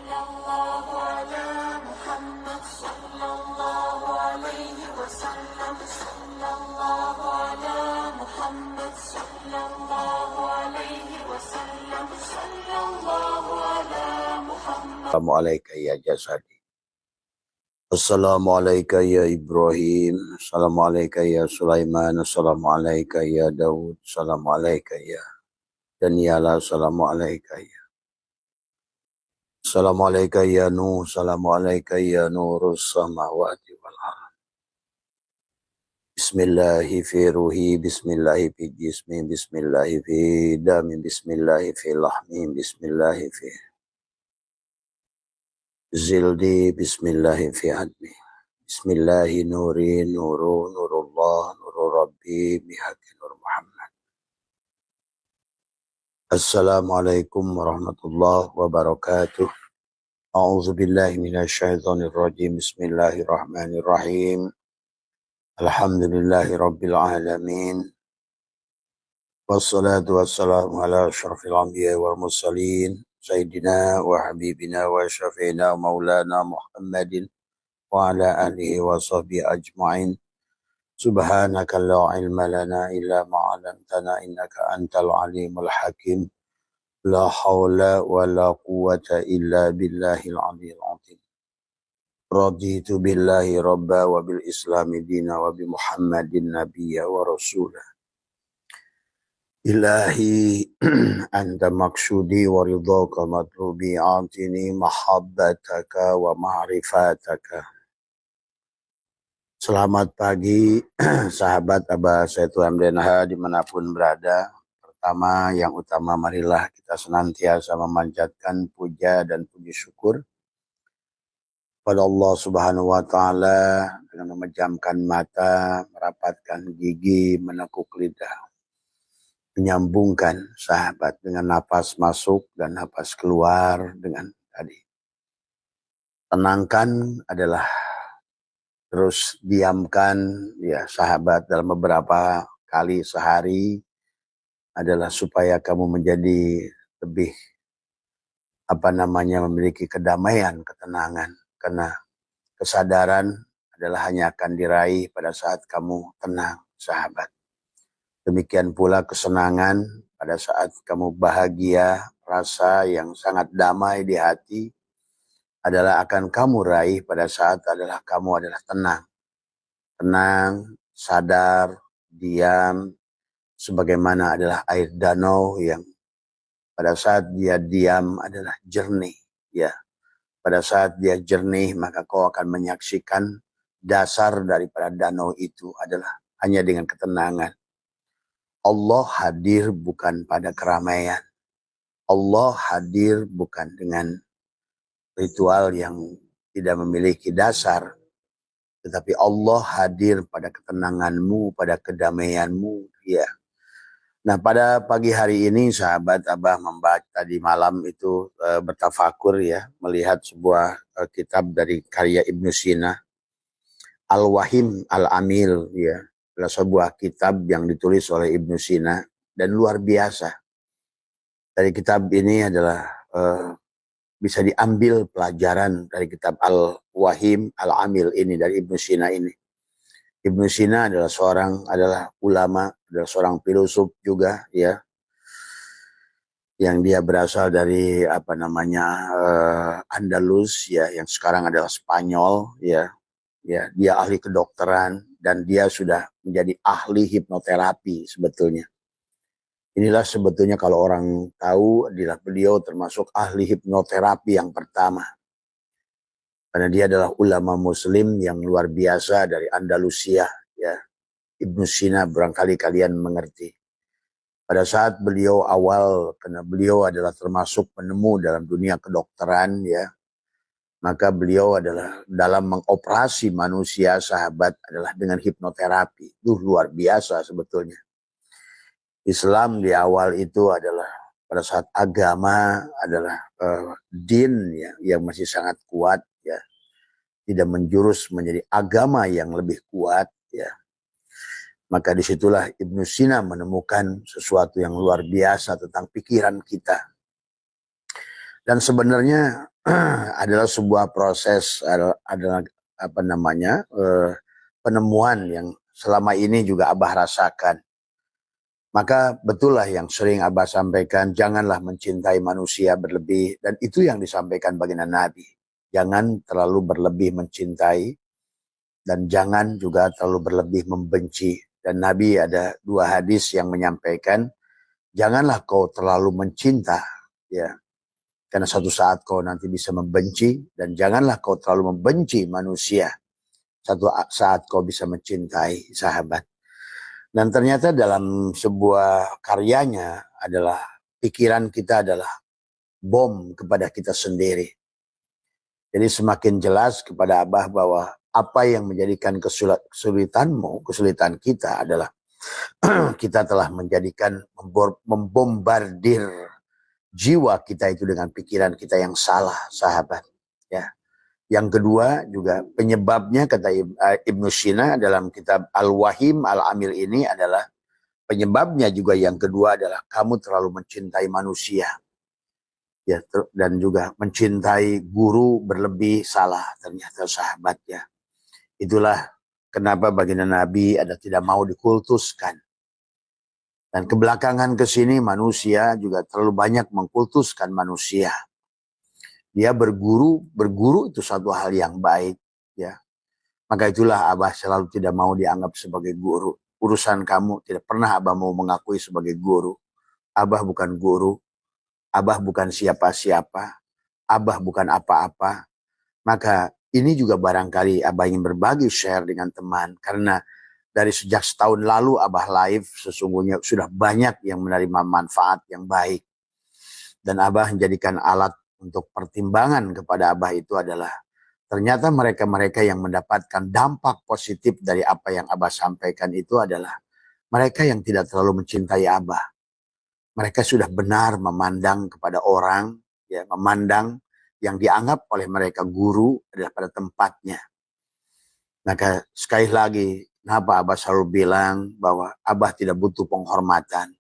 الله على محمد صلى الله عليه وسلم صلى الله على محمد صلى الله عليه وسلم صلى الله على محمد. Assalamualaikum ya jasadi. Assalamualaikum ya Ibrahim. Assalamualaikum ya Sulaiman. Assalamualaikum ya Daud. Assalamualaikum ya Daniela. Assalamualaikum ya. Assalamualaikum ya Nuh. Assalamualaikum ya Nurus samawati wal ardh. Bismillahi fi ruhi. Bismillahi fi jismi. Bismillahi fi dami. Bismillahi fi lahmi. Bismillahi fi zildi. Bismillahi fi admi. Bismillahi nuri nuru nurullah nuru rabbi bihaqi nur Muhammad. Assalamualaikum warahmatullahi wabarakatuh. A'udzu billahi minasyaitonir rajim. Bismillahirrahmanirrahim. Alhamdulillahi rabbil alamin. Wassalatu wassalamu ala asyrafil anbiya'i wal mursalin. Sayyidina wa habibina wa syafi'ina maulana Muhammadin wa ala alihi wa sahbihi ajma'in. Subhanaka la ilma lana illa ma 'allamtana innaka antal alimul hakim. La haula wa la quwwata illa billahil aliyyil azim. Raditu billahi rabba wa bil islami dina wa bi Muhammadin nabiyya wa rasulah. Ilahi anta maksudi wa ridhaka matlubi atini mahabbataka wa ma'rifataka. Selamat pagi sahabat Abah Saitu MDNH dimanapun berada. Pertama yang utama marilah kita senantiasa memanjatkan puja dan puji syukur pada Allah Subhanahu wa Ta'ala dengan memejamkan mata, merapatkan gigi, menekuk lidah. Menyambungkan sahabat dengan napas masuk dan napas keluar dengan tadi. Tenangkan adalah terus diamkan ya sahabat dalam beberapa kali sehari adalah supaya kamu menjadi lebih memiliki kedamaian, ketenangan. Karena kesadaran adalah hanya akan diraih pada saat kamu tenang sahabat. Demikian pula kesenangan pada saat kamu bahagia, rasa yang sangat damai di hati adalah akan kamu raih pada saat kamu adalah tenang. Tenang, sadar, diam, sebagaimana adalah air danau yang pada saat dia diam adalah jernih. Ya, pada saat dia jernih maka kau akan menyaksikan dasar daripada danau itu adalah hanya dengan ketenangan. Allah hadir bukan pada keramaian. Allah hadir bukan dengan ritual yang tidak memiliki dasar. Tetapi Allah hadir pada ketenanganmu, pada kedamaianmu. Ya. Nah pada pagi hari ini sahabat Abah membaca tadi malam itu bertafakur ya. Melihat sebuah kitab dari karya Ibnu Sina. Al-Wahim Al-Amil ya. Adalah sebuah kitab yang ditulis oleh Ibnu Sina dan luar biasa. Dari kitab ini adalah bisa diambil pelajaran dari kitab Al-Wahim Al-Amil ini dari Ibnu Sina ini. Ibnu Sina adalah ulama, adalah seorang filosof juga ya. Yang dia berasal dari Andalus ya, yang sekarang adalah Spanyol ya. Ya, dia ahli kedokteran dan dia sudah menjadi ahli hipnoterapi sebetulnya. Inilah sebetulnya kalau orang tahu adalah beliau termasuk ahli hipnoterapi yang pertama. Karena dia adalah ulama muslim yang luar biasa dari Andalusia ya. Ibnu Sina barangkali kalian mengerti. Pada saat beliau awal, karena beliau adalah termasuk penemu dalam dunia kedokteran ya. Maka beliau adalah dalam mengoperasi manusia sahabat adalah dengan hipnoterapi. Itu luar biasa sebetulnya. Islam di awal itu adalah pada saat agama adalah din ya, yang masih sangat kuat ya. Tidak menjurus menjadi agama yang lebih kuat ya. Maka disitulah Ibnu Sina menemukan sesuatu yang luar biasa tentang pikiran kita. Dan sebenarnya adalah sebuah proses, adalah apa namanya, penemuan yang selama ini juga Abah rasakan. Maka betullah yang sering Abah sampaikan, janganlah mencintai manusia berlebih, dan itu yang disampaikan baginda Nabi. Jangan terlalu berlebih mencintai, dan jangan juga terlalu berlebih membenci. Dan Nabi ada 2 hadis yang menyampaikan, janganlah kau terlalu mencinta, ya, karena suatu saat kau nanti bisa membenci, dan janganlah kau terlalu membenci manusia, suatu saat kau bisa mencintai sahabat. Dan ternyata dalam sebuah karyanya adalah pikiran kita adalah bom kepada kita sendiri. Jadi semakin jelas kepada Abah bahwa apa yang menjadikan kesulitan kita adalah kita telah menjadikan membombardir jiwa kita itu dengan pikiran kita yang salah, sahabat. Ya. Yang kedua juga penyebabnya kata Ibnu Sina dalam kitab Al-Wahim Al-Amil ini adalah penyebabnya juga yang kedua adalah kamu terlalu mencintai manusia. Ya, dan juga mencintai guru berlebih salah ternyata sahabat ya. Itulah kenapa baginda Nabi ada tidak mau dikultuskan. Dan kebelakangan ke sini manusia juga terlalu banyak mengkultuskan manusia. Dia berguru itu satu hal yang baik ya. Maka itulah Abah selalu tidak mau dianggap sebagai guru. Urusan kamu tidak pernah Abah mau mengakui sebagai guru. Abah bukan guru, Abah bukan siapa-siapa, Abah bukan apa-apa. Maka ini juga barangkali Abah ingin berbagi share dengan teman. Karena dari sejak setahun lalu Abah live sesungguhnya sudah banyak yang menerima manfaat yang baik. Dan Abah menjadikan alat untuk pertimbangan kepada Abah itu adalah ternyata mereka-mereka yang mendapatkan dampak positif dari apa yang Abah sampaikan itu adalah mereka yang tidak terlalu mencintai Abah. Mereka sudah benar memandang kepada orang, ya, memandang yang dianggap oleh mereka guru adalah pada tempatnya. Maka sekali lagi, kenapa Abah selalu bilang bahwa Abah tidak butuh penghormatan,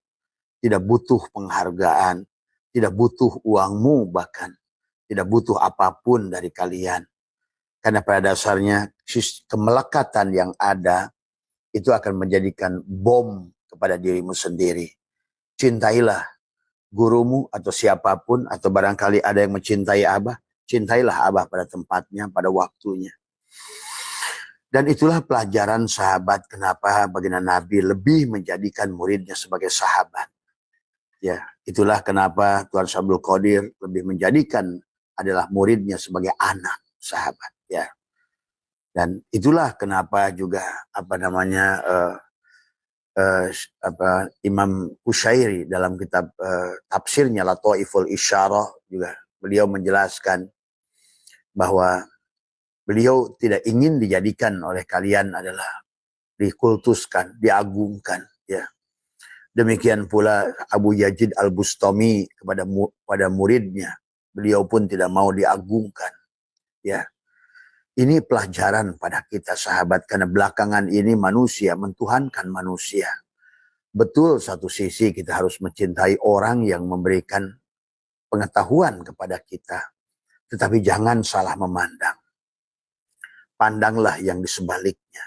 tidak butuh penghargaan, tidak butuh uangmu bahkan, tidak butuh apapun dari kalian. Karena pada dasarnya kemelekatan yang ada itu akan menjadikan bom kepada dirimu sendiri. Cintailah gurumu atau siapapun, atau barangkali ada yang mencintai Abah, cintailah Abah pada tempatnya, pada waktunya. Dan itulah pelajaran sahabat kenapa baginda Nabi lebih menjadikan muridnya sebagai sahabat. Ya, itulah kenapa Tuan Abdul Qadir lebih menjadikan adalah muridnya sebagai anak sahabat. Ya, dan itulah kenapa juga Imam Qushairi dalam kitab tafsirnya Lataiful Isyarah juga beliau menjelaskan bahwa beliau tidak ingin dijadikan oleh kalian adalah dikultuskan, diagungkan, ya. Demikian pula Abu Yazid Al-Bustami kepada muridnya, beliau pun tidak mau diagungkan, ya. Ini pelajaran pada kita sahabat, karena belakangan ini manusia mentuhankan manusia. Betul satu sisi kita harus mencintai orang yang memberikan pengetahuan kepada kita, tetapi jangan salah memandang. Pandanglah yang di sebaliknya.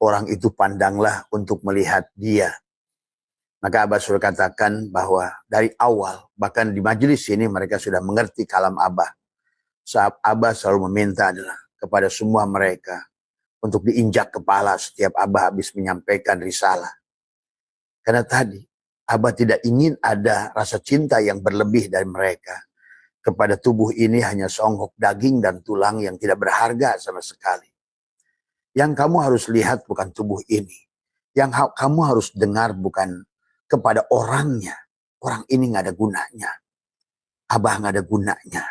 Orang itu pandanglah untuk melihat dia. Maka Abah sudah katakan bahwa dari awal, bahkan di majelis ini mereka sudah mengerti kalam Abah. Saat Abah selalu meminta adalah kepada semua mereka untuk diinjak kepala setiap Abah habis menyampaikan risalah. Karena tadi Abah tidak ingin ada rasa cinta yang berlebih dari mereka. Kepada tubuh ini hanya seonggok daging dan tulang yang tidak berharga sama sekali. Yang kamu harus lihat bukan tubuh ini. Yang kamu harus dengar bukan kepada orangnya. Orang ini nggak ada gunanya. Abah nggak ada gunanya.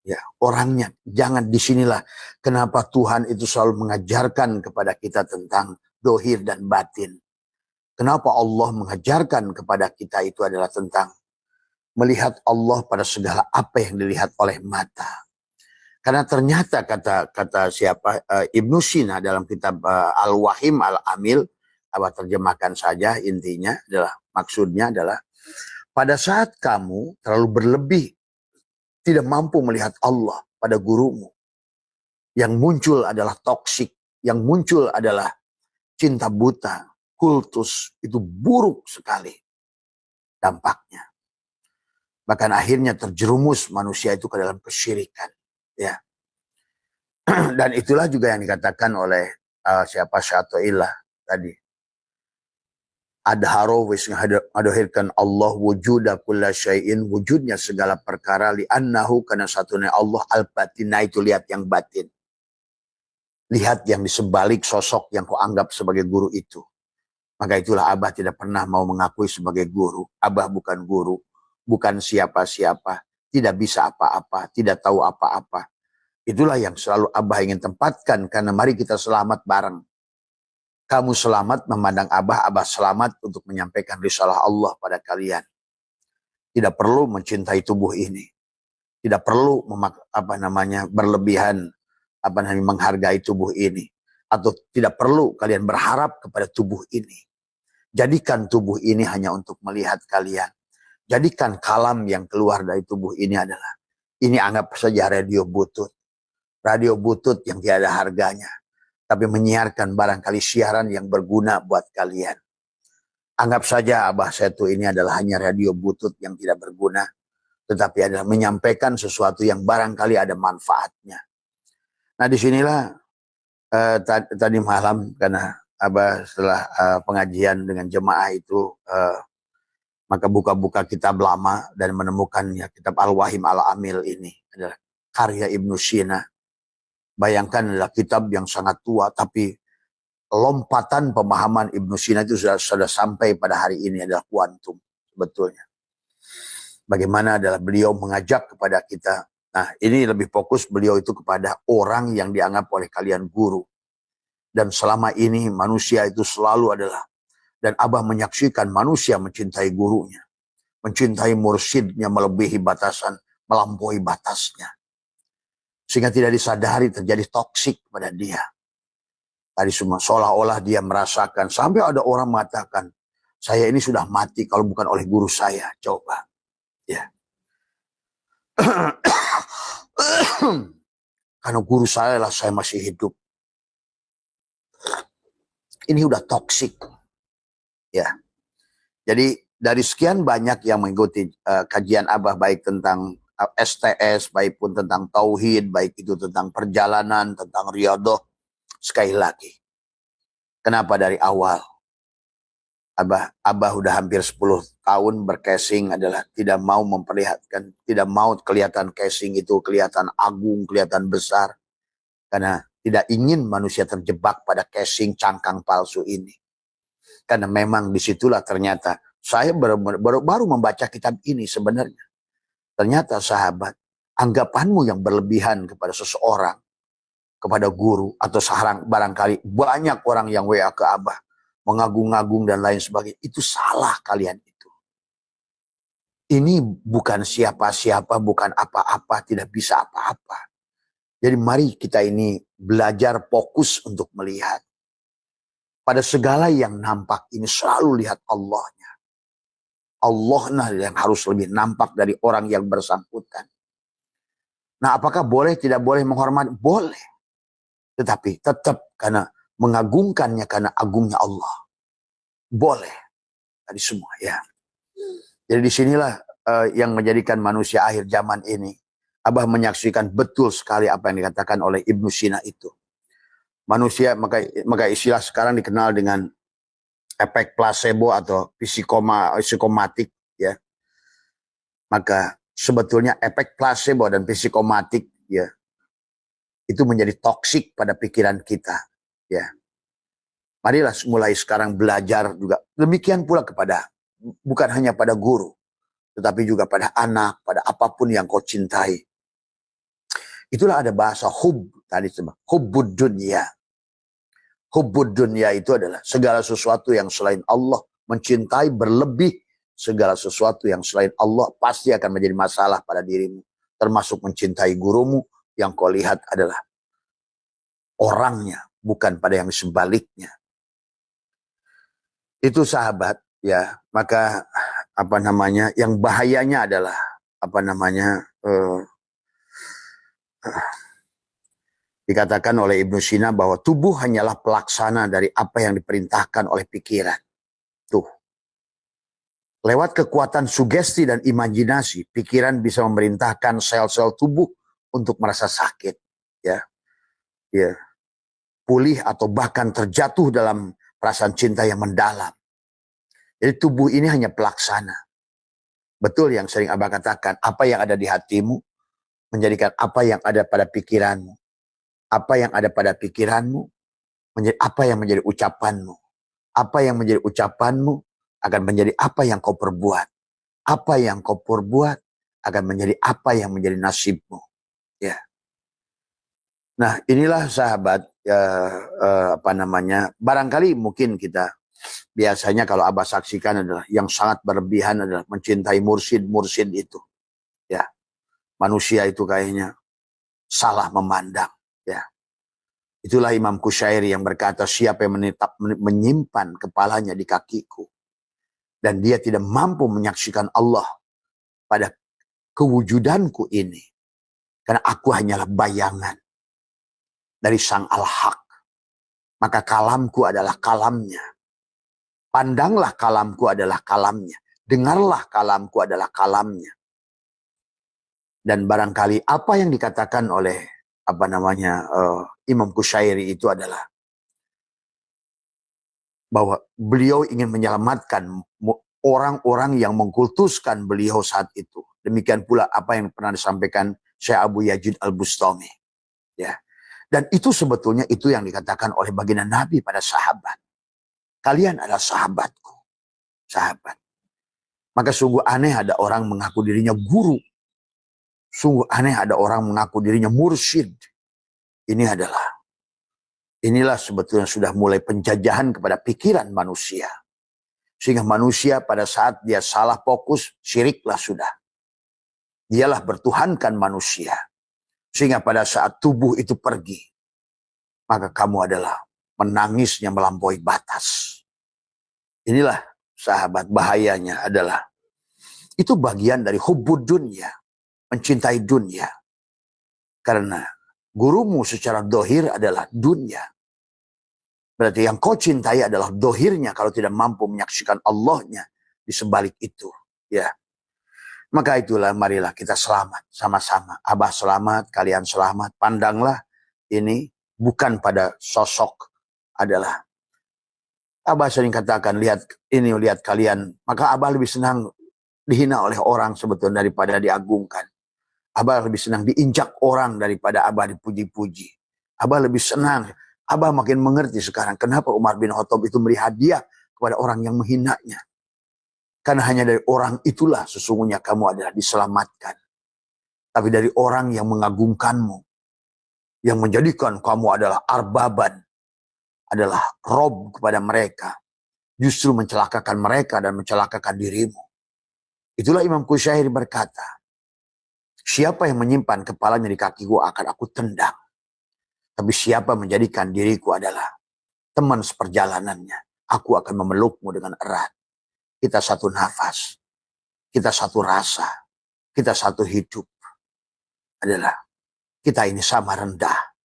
Ya, orangnya. Jangan disinilah kenapa Tuhan itu selalu mengajarkan kepada kita tentang dohir dan batin. Kenapa Allah mengajarkan kepada kita itu adalah tentang melihat Allah pada segala apa yang dilihat oleh mata. Karena ternyata kata Ibnu Sina dalam kitab Al-Wahim Al-Amil, Abah terjemahkan saja, intinya adalah maksudnya adalah pada saat kamu terlalu berlebih tidak mampu melihat Allah pada gurumu. Yang muncul adalah toksik, yang muncul adalah cinta buta, kultus, itu buruk sekali dampaknya. Bahkan akhirnya terjerumus manusia itu ke dalam kesyirikan. Ya. Dan itulah juga yang dikatakan oleh siapa Syatoilah tadi. Adharo wis ngadohirkan Allah wujuda kulla syai'in, wujudnya segala perkara, li'annahu karena satunya Allah al-batina, itu lihat yang batin. Lihat yang di sebalik sosok yang kau anggap sebagai guru itu. Maka itulah Abah tidak pernah mau mengakui sebagai guru. Abah bukan guru, bukan siapa-siapa, tidak bisa apa-apa, tidak tahu apa-apa. Itulah yang selalu Abah ingin tempatkan, karena mari kita selamat bareng. Kamu selamat memandang Abah, Abah selamat untuk menyampaikan risalah Allah pada kalian. Tidak perlu mencintai tubuh ini. Tidak perlu berlebihan menghargai tubuh ini. Atau tidak perlu kalian berharap kepada tubuh ini. Jadikan tubuh ini hanya untuk melihat kalian. Jadikan kalam yang keluar dari tubuh ini adalah, ini anggap saja radio butut. Radio butut yang tiada harganya. Tapi menyiarkan barangkali siaran yang berguna buat kalian. Anggap saja Abah Setu ini adalah hanya radio butut yang tidak berguna. Tetapi adalah menyampaikan sesuatu yang barangkali ada manfaatnya. Nah disinilah tadi malam, karena Abah setelah pengajian dengan jemaah itu, maka buka-buka kitab lama dan menemukan ya, kitab Al-Wahim Al-Amil ini adalah karya Ibnu Sina. Bayangkan adalah kitab yang sangat tua, tapi lompatan pemahaman Ibnu Sina itu sudah sampai pada hari ini adalah kuantum sebetulnya. Bagaimana adalah beliau mengajak kepada kita. Nah ini lebih fokus beliau itu kepada orang yang dianggap oleh kalian guru. Dan selama ini manusia itu selalu adalah, dan Abah menyaksikan manusia mencintai gurunya. Mencintai mursyidnya melebihi batasan, melampaui batasnya. Sehingga tidak disadari terjadi toksik pada dia. Tadi semua seolah-olah dia merasakan, sampai ada orang mengatakan, saya ini sudah mati kalau bukan oleh guru saya. Coba. Ya. Karena guru saya lah saya masih hidup. Ini udah toksik. Ya. Jadi dari sekian banyak yang mengikuti kajian Abah, baik tentang STS, baik pun tentang tauhid, baik itu tentang perjalanan, tentang riyadhah. Sekali lagi, kenapa dari awal Abah udah hampir 10 tahun bercasing adalah tidak mau memperlihatkan, tidak mau kelihatan casing itu kelihatan agung, kelihatan besar. Karena tidak ingin manusia terjebak pada casing cangkang palsu ini. Karena memang disitulah ternyata saya baru membaca kitab ini sebenarnya. Ternyata sahabat, anggapanmu yang berlebihan kepada seseorang, kepada guru, atau barangkali banyak orang yang WA ke Abah, mengagung-agung dan lain sebagainya, itu salah kalian itu. Ini bukan siapa-siapa, bukan apa-apa, tidak bisa apa-apa. Jadi mari kita ini belajar fokus untuk melihat. Pada segala yang nampak ini selalu lihat Allahnya. Allah nah yang harus lebih nampak dari orang yang bersangkutan. Nah apakah boleh tidak boleh menghormati? Boleh. Tetapi tetap karena mengagungkannya karena agungnya Allah. Boleh. Tadi semua ya. Jadi disinilah yang menjadikan manusia akhir zaman ini. Abah menyaksikan betul sekali apa yang dikatakan oleh Ibnu Sina itu. Manusia, maka istilah sekarang dikenal dengan efek placebo atau psikomatik ya. Maka sebetulnya efek placebo dan psikomatik ya itu menjadi toksik pada pikiran kita ya. Marilah mulai sekarang belajar juga demikian pula kepada, bukan hanya pada guru, tetapi juga pada anak, pada apapun yang kau cintai. Itulah ada bahasa hub tadi, hubbud dunya. Hubbud dunya itu adalah segala sesuatu yang selain Allah, mencintai berlebih segala sesuatu yang selain Allah pasti akan menjadi masalah pada dirimu. Termasuk mencintai gurumu yang kau lihat adalah orangnya, bukan pada yang sebaliknya. Itu sahabat ya, maka yang bahayanya adalah Dikatakan oleh Ibnu Sina bahwa tubuh hanyalah pelaksana dari apa yang diperintahkan oleh pikiran. Tuh. Lewat kekuatan sugesti dan imajinasi, pikiran bisa memerintahkan sel-sel tubuh untuk merasa sakit, ya, ya, pulih atau bahkan terjatuh dalam perasaan cinta yang mendalam. Jadi tubuh ini hanya pelaksana. Betul yang sering Abah katakan, apa yang ada di hatimu menjadikan apa yang ada pada pikiranmu. Apa yang ada pada pikiranmu menjadi apa yang menjadi ucapanmu. Apa yang menjadi ucapanmu akan menjadi apa yang kau perbuat. Apa yang kau perbuat akan menjadi apa yang menjadi nasibmu. Ya. Nah, inilah sahabat, barangkali mungkin kita biasanya kalau Abah saksikan adalah yang sangat berlebihan adalah mencintai mursyid itu. Ya. Manusia itu kayaknya salah memandang. Ya. Itulah Imam Kusyairi yang berkata, siapa yang menyimpan kepalanya di kakiku dan dia tidak mampu menyaksikan Allah pada kewujudanku ini, karena aku hanyalah bayangan dari Sang Al-Haq, maka kalamku adalah kalamnya. Pandanglah kalamku adalah kalamnya. Dengarlah kalamku adalah kalamnya. Dan barangkali apa yang dikatakan oleh Imam Kusyairi itu adalah bahwa beliau ingin menyelamatkan orang-orang yang mengkultuskan beliau saat itu. Demikian pula apa yang pernah disampaikan Syekh Abu Yazid Al-Bustami. Ya. Dan itu sebetulnya itu yang dikatakan oleh baginda Nabi pada sahabat. Kalian adalah sahabatku. Sahabat. Maka sungguh aneh ada orang mengaku dirinya guru. Sungguh aneh ada orang mengaku dirinya mursyid. Inilah sebetulnya sudah mulai penjajahan kepada pikiran manusia. Sehingga manusia pada saat dia salah fokus, syiriklah sudah. Dialah bertuhankan manusia. Sehingga pada saat tubuh itu pergi, maka kamu adalah menangisnya melampaui batas. Inilah sahabat bahayanya adalah, itu bagian dari hubbud dunya, mencintai dunia. Karena gurumu secara dohir adalah dunia. Berarti yang kau cintai adalah dohirnya kalau tidak mampu menyaksikan Allahnya di sebalik itu. Ya. Maka itulah marilah kita selamat sama-sama. Abah selamat, kalian selamat. Pandanglah ini bukan pada sosok adalah. Abah sering katakan, lihat kalian. Maka Abah lebih senang dihina oleh orang sebetulnya daripada diagungkan. Abah lebih senang diinjak orang daripada Abah dipuji-puji. Abah lebih senang. Abah makin mengerti sekarang kenapa Umar bin Khattab itu memberi hadiah kepada orang yang menghinanya. Karena hanya dari orang itulah sesungguhnya kamu adalah diselamatkan. Tapi dari orang yang mengagungkanmu, yang menjadikan kamu adalah arbaban, adalah rob kepada mereka, justru mencelakakan mereka dan mencelakakan dirimu. Itulah Imam Kusyairi berkata, siapa yang menyimpan kepalanya di kakiku akan aku tendang. Tapi siapa menjadikan diriku adalah teman seperjalanannya, aku akan memelukmu dengan erat. Kita satu nafas, kita satu rasa, kita satu hidup. Adalah kita ini sama rendah.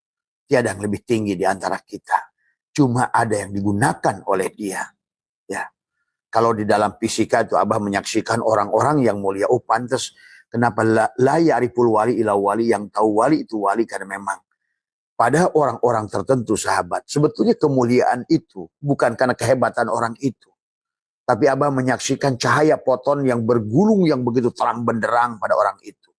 Tiada yang lebih tinggi di antara kita. Cuma ada yang digunakan oleh dia. Ya. Kalau di dalam fisika itu Abah menyaksikan orang-orang yang mulia. Oh pantas kenapa la ya'riful wali ila wali, yang tahu wali itu wali karena memang pada orang-orang tertentu sahabat. Sebetulnya kemuliaan itu bukan karena kehebatan orang itu. Tapi Abah menyaksikan cahaya foton yang bergulung yang begitu terang benderang pada orang itu.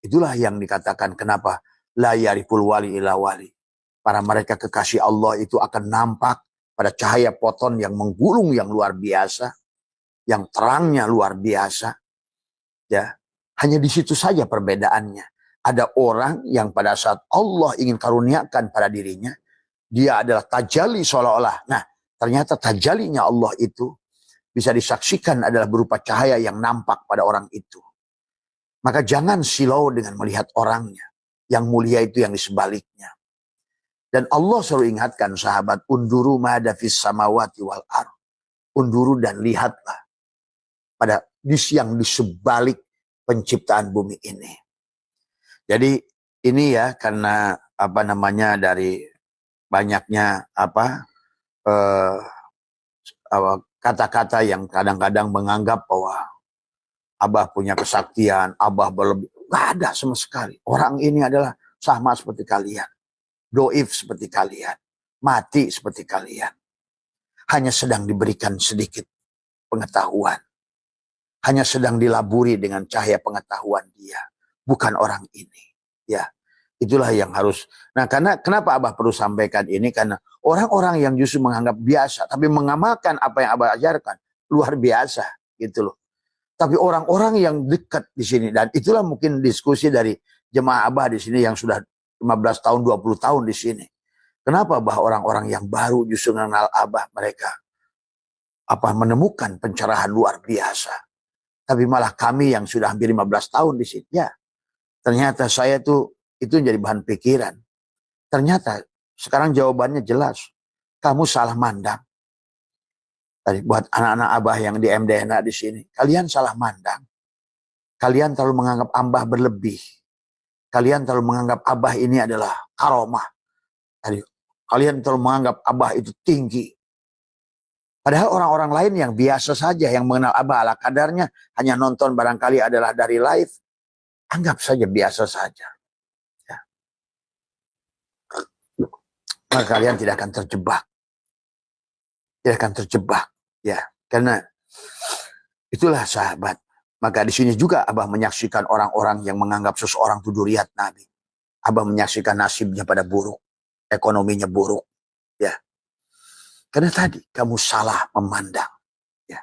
Itulah yang dikatakan kenapa la yariful wali ila wali. Para mereka kekasih Allah itu akan nampak pada cahaya foton yang menggulung yang luar biasa. Yang terangnya luar biasa. Ya, hanya di situ saja perbedaannya. Ada orang yang pada saat Allah ingin karuniakan pada dirinya, dia adalah tajalli seolah-olah. Nah, ternyata tajallinya Allah itu bisa disaksikan adalah berupa cahaya yang nampak pada orang itu. Maka jangan silau dengan melihat orangnya. Yang mulia itu yang di sebaliknya. Dan Allah selalu ingatkan sahabat, unduru ma'ada fis samawati wal ar. Unduru dan lihatlah pada yang di sebalik penciptaan bumi ini. Jadi ini ya karena apa namanya dari banyaknya eh, kata-kata yang kadang-kadang menganggap bahwa Abah punya kesaktian, Abah berlebih. Gak ada sama sekali. Orang ini adalah sama seperti kalian. Doif seperti kalian. Mati seperti kalian. Hanya sedang diberikan sedikit pengetahuan. Hanya sedang dilaburi dengan cahaya pengetahuan dia. Bukan orang ini. Ya, itulah yang harus. Nah, karena kenapa Abah perlu sampaikan ini? Karena orang-orang yang justru menganggap biasa, tapi mengamalkan apa yang Abah ajarkan, luar biasa. Gitu loh. Tapi orang-orang yang dekat di sini, dan itulah mungkin diskusi dari jemaah Abah di sini yang sudah 15 tahun, 20 tahun di sini. Kenapa Abah orang-orang yang baru justru mengenal Abah, mereka menemukan pencerahan luar biasa. Tapi malah kami yang sudah hampir 15 tahun di sini, ya ternyata saya tuh itu jadi bahan pikiran. Ternyata sekarang jawabannya jelas. Kamu salah mandang. Tadi buat anak-anak Abah yang di MDNA di sini, kalian salah mandang. Kalian terlalu menganggap Abah berlebih. Kalian terlalu menganggap Abah ini adalah karomah. Kalian terlalu menganggap Abah itu tinggi. Padahal orang-orang lain yang biasa saja, yang mengenal Abah ala kadarnya, hanya nonton barangkali adalah dari live, anggap saja biasa saja. Ya. Maka kalian tidak akan terjebak. Tidak akan terjebak. Ya, karena itulah sahabat. Maka di sini juga Abah menyaksikan orang-orang yang menganggap seseorang itu duriat Nabi. Abah menyaksikan nasibnya pada buruk. Ekonominya buruk. Ya. Karena tadi kamu salah memandang. Ya.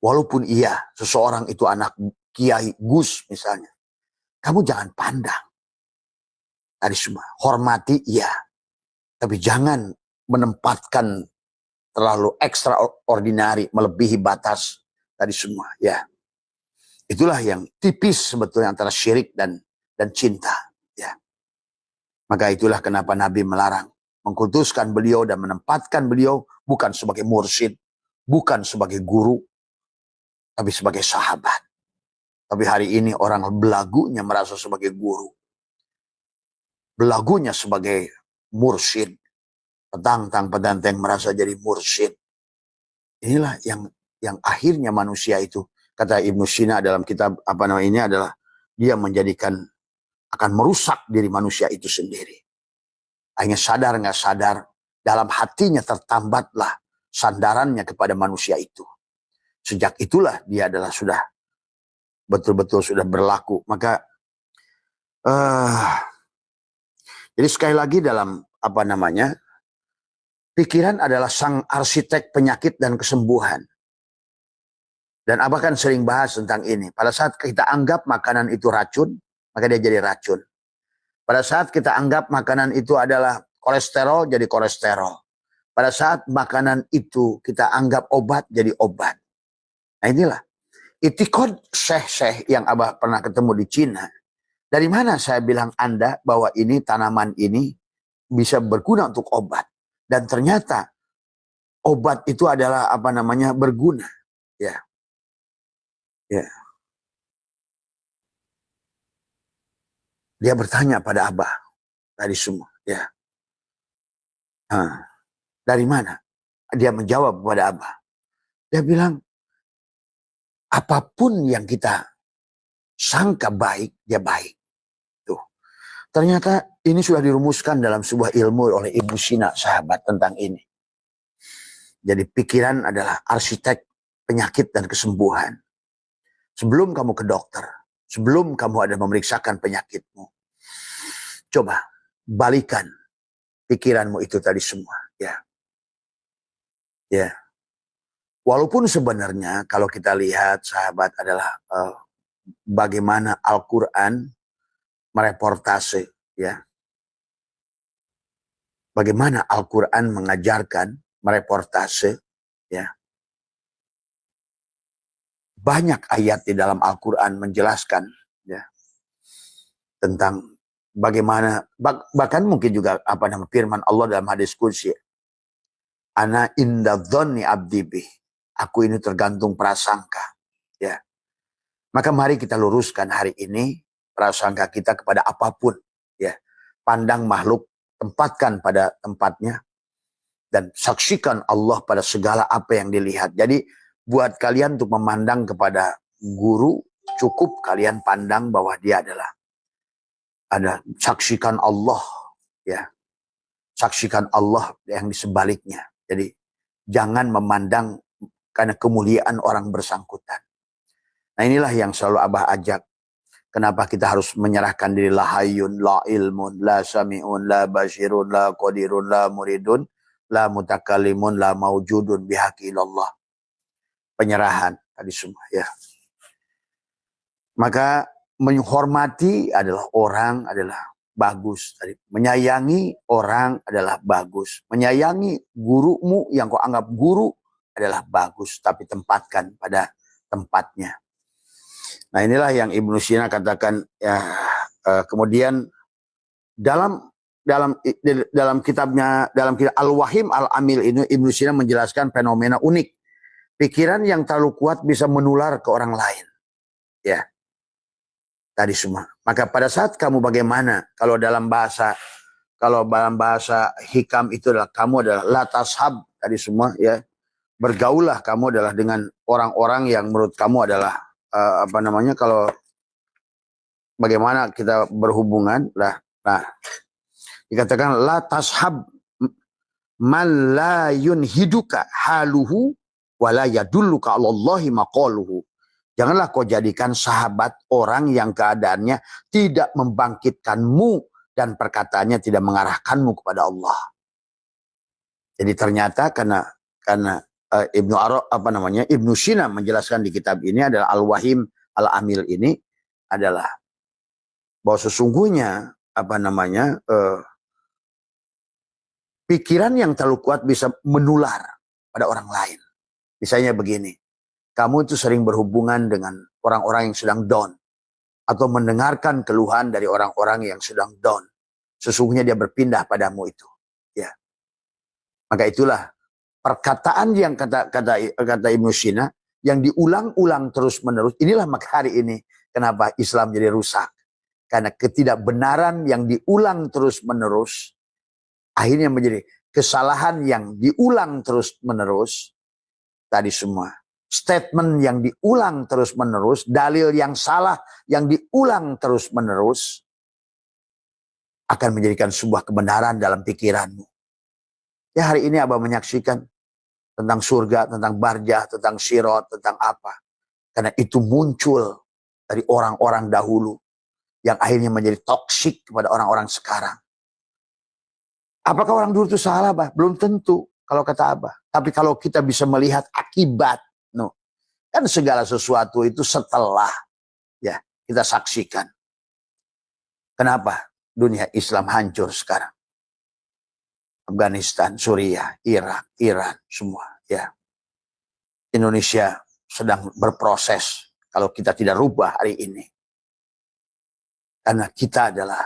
Walaupun iya seseorang itu anak Kiai Gus misalnya. Kamu jangan pandang. Tadi semua. Hormati iya. Tapi jangan menempatkan terlalu extraordinary. Melebihi batas. Tadi semua. Ya. Itulah yang tipis sebetulnya antara syirik dan cinta. Ya. Maka itulah kenapa Nabi melarang. Mengkultuskan beliau dan menempatkan beliau bukan sebagai mursyid. Bukan sebagai guru. Tapi sebagai sahabat. Tapi hari ini orang belagunya merasa sebagai guru. Belagunya sebagai mursyid. Petantang-petantang merasa jadi mursyid. Inilah yang akhirnya manusia itu. Kata Ibnu Sina dalam kitab ini adalah dia menjadikan akan merusak diri manusia itu sendiri. Hanya sadar nggak sadar dalam hatinya tertambatlah sandarannya kepada manusia itu. Sejak itulah dia adalah sudah betul-betul sudah berlaku. Maka jadi sekali lagi dalam pikiran adalah sang arsitek penyakit dan kesembuhan. Dan Abah kan sering bahas tentang ini. Pada saat kita anggap makanan itu racun, maka dia jadi racun. Pada saat kita anggap makanan itu adalah kolesterol, jadi kolesterol. Pada saat makanan itu kita anggap obat, jadi obat. Nah inilah. Itikad syekh-syekh yang Abah pernah ketemu di Cina. Dari mana saya bilang Anda bahwa ini tanaman ini bisa berguna untuk obat. Dan ternyata obat itu adalah berguna. Ya. Ya. Dia bertanya pada Abah tadi semua. Ya. Dari mana? Dia menjawab kepada Abah. Dia bilang, apapun yang kita sangka baik, dia baik. Tuh. Ternyata ini sudah dirumuskan dalam sebuah ilmu oleh Ibnu Sina, sahabat, tentang ini. Jadi pikiran adalah arsitek penyakit dan kesembuhan. Sebelum kamu ke dokter, sebelum kamu ada memeriksakan penyakitmu, coba balikan pikiranmu itu tadi semua. Ya. Ya. Walaupun sebenarnya kalau kita lihat sahabat adalah bagaimana Al-Quran mereportase, ya. Bagaimana Al-Quran mengajarkan mereportase, ya. Banyak ayat di dalam Al-Quran menjelaskan, ya, tentang bagaimana, bahkan mungkin juga firman Allah dalam hadis qudsi, ana inda dhonni abdi bih, aku ini tergantung prasangka, ya. Maka mari kita luruskan hari ini prasangka kita kepada apapun, ya. Pandang makhluk, tempatkan pada tempatnya, dan saksikan Allah pada segala apa yang dilihat. Jadi buat kalian untuk memandang kepada guru, cukup kalian pandang bahwa dia adalah ada, saksikan Allah, ya. Saksikan Allah yang di sebaliknya. Jadi jangan memandang karena kemuliaan orang bersangkutan. Nah, inilah yang selalu Abah ajak. Kenapa kita harus menyerahkan diri, la hayyun, la ilmun, la sami'un, la basirun, la qadirun, la muridun, la mutakallimun, la maujudun bihaqi ilallah. Penyerahan tadi semua, ya. Maka menghormati adalah orang adalah bagus. Tadi menyayangi orang adalah bagus. Menyayangi gurumu yang kau anggap guru adalah bagus, tapi tempatkan pada tempatnya. Nah, inilah yang Ibnu Sina katakan, ya. Kemudian dalam kitabnya, dalam kitab Al-Wahim Al-Amil ini, Ibnu Sina menjelaskan fenomena unik. Pikiran yang terlalu kuat bisa menular ke orang lain, ya. Tadi semua. Maka pada saat kamu bagaimana, kalau dalam bahasa hikam itu adalah kamu adalah la tashab, tadi semua, ya. Bergaullah kamu adalah dengan orang-orang yang menurut kamu adalah kalau bagaimana kita berhubungan lah. Nah, dikatakan la tashab man la yunhiduka haluhu wala yadulluka 'alallahi maqaluhu. Janganlah kau jadikan sahabat orang yang keadaannya tidak membangkitkanmu dan perkataannya tidak mengarahkanmu kepada Allah. Jadi ternyata karena Ibnu Sina menjelaskan di kitab ini adalah Al-Wahim Al-Amil ini adalah bahwa sesungguhnya pikiran yang terlalu kuat bisa menular pada orang lain. Misalnya begini, kamu itu sering berhubungan dengan orang-orang yang sedang down atau mendengarkan keluhan dari orang-orang yang sedang down. Sesungguhnya dia berpindah padamu itu, ya. Maka itulah perkataan yang kata Ibnu Sina yang diulang-ulang terus-menerus. Inilah maka hari ini kenapa Islam jadi rusak. Karena ketidakbenaran yang diulang terus-menerus akhirnya menjadi kesalahan yang diulang terus-menerus. Tadi semua statement yang diulang terus-menerus, dalil yang salah yang diulang terus-menerus akan menjadikan sebuah kebenaran dalam pikiranmu. Ya, hari ini Abah menyaksikan tentang surga, tentang barjah, tentang sirat, tentang apa. Karena itu muncul dari orang-orang dahulu yang akhirnya menjadi toksik kepada orang-orang sekarang. Apakah orang dulu itu salah, Abah? Belum tentu kalau kata Abah. Tapi kalau kita bisa melihat akibat, kan segala sesuatu itu setelah, ya, kita saksikan. Kenapa dunia Islam hancur sekarang? Afghanistan, Suriah, Irak, Iran, semua, ya. Indonesia sedang berproses kalau kita tidak rubah hari ini. Karena kita adalah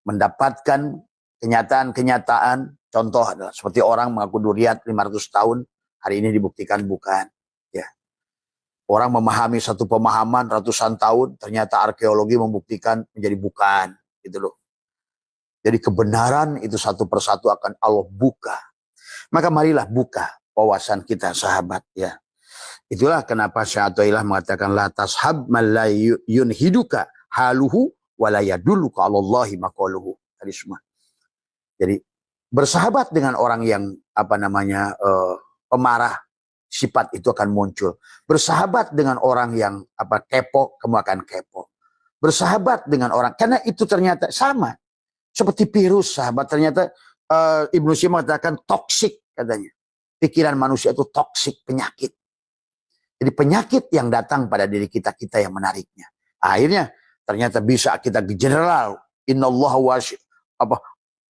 mendapatkan kenyataan-kenyataan, contoh adalah seperti orang mengaku Duriat 500 tahun, hari ini dibuktikan bukan, ya. Orang memahami satu pemahaman ratusan tahun, ternyata arkeologi membuktikan menjadi bukan, gitu loh. Jadi kebenaran itu satu persatu akan Allah buka. Maka marilah buka wawasan kita, sahabat, ya. Itulah kenapa Syekh Athaillah mengatakan la tashab man la yunhiduka haluhu wa la yadulluka 'alallahi maqaluhu. Tadi semua. Jadi bersahabat dengan orang yang pemarah, sifat itu akan muncul. Bersahabat dengan orang yang kepo, kamu akan kepo. Bersahabat dengan orang, karena itu ternyata sama. Seperti virus, sahabat, ternyata Ibnu Sina mengatakan toksik, katanya. Pikiran manusia itu toksik, penyakit. Jadi penyakit yang datang pada diri kita yang menariknya. Akhirnya ternyata bisa kita general, innallaha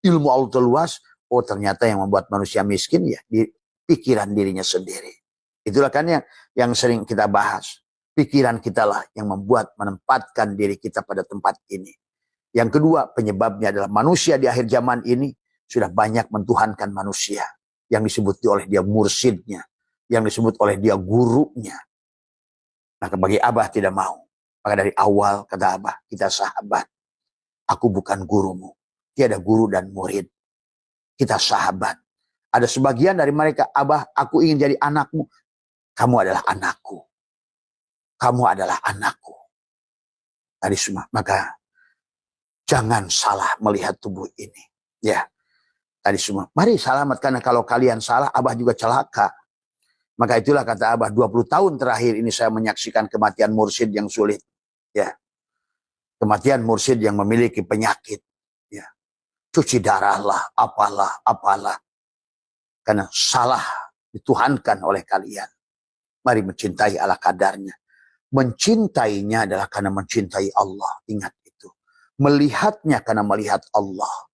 ilmu Allah luas. Oh, ternyata yang membuat manusia miskin ya di pikiran dirinya sendiri. Itulah kan yang sering kita bahas. Pikiran kita lah yang menempatkan diri kita pada tempat ini. Yang kedua, penyebabnya adalah manusia di akhir zaman ini sudah banyak mentuhankan manusia. Yang disebut oleh dia mursidnya. Yang disebut oleh dia gurunya. Maka bagi Abah tidak mau. Maka dari awal kata Abah, kita sahabat. Aku bukan gurumu. Tiada guru dan murid. Kita sahabat. Ada sebagian dari mereka, Abah, aku ingin jadi anakmu. Kamu adalah anakku. Kamu adalah anakku. Tadi semua. Maka jangan salah melihat tubuh ini. Ya. Tadi semua. Mari selamat, karena kalau kalian salah, Abah juga celaka. Maka itulah kata Abah, 20 tahun terakhir ini saya menyaksikan kematian mursyid yang sulit. Ya. Kematian mursyid yang memiliki penyakit. Ya. Cuci darah lah, apalah. Karena salah dituhankan oleh kalian. Mari mencintai ala kadarnya. Mencintainya adalah karena mencintai Allah. Ingat itu. Melihatnya karena melihat Allah.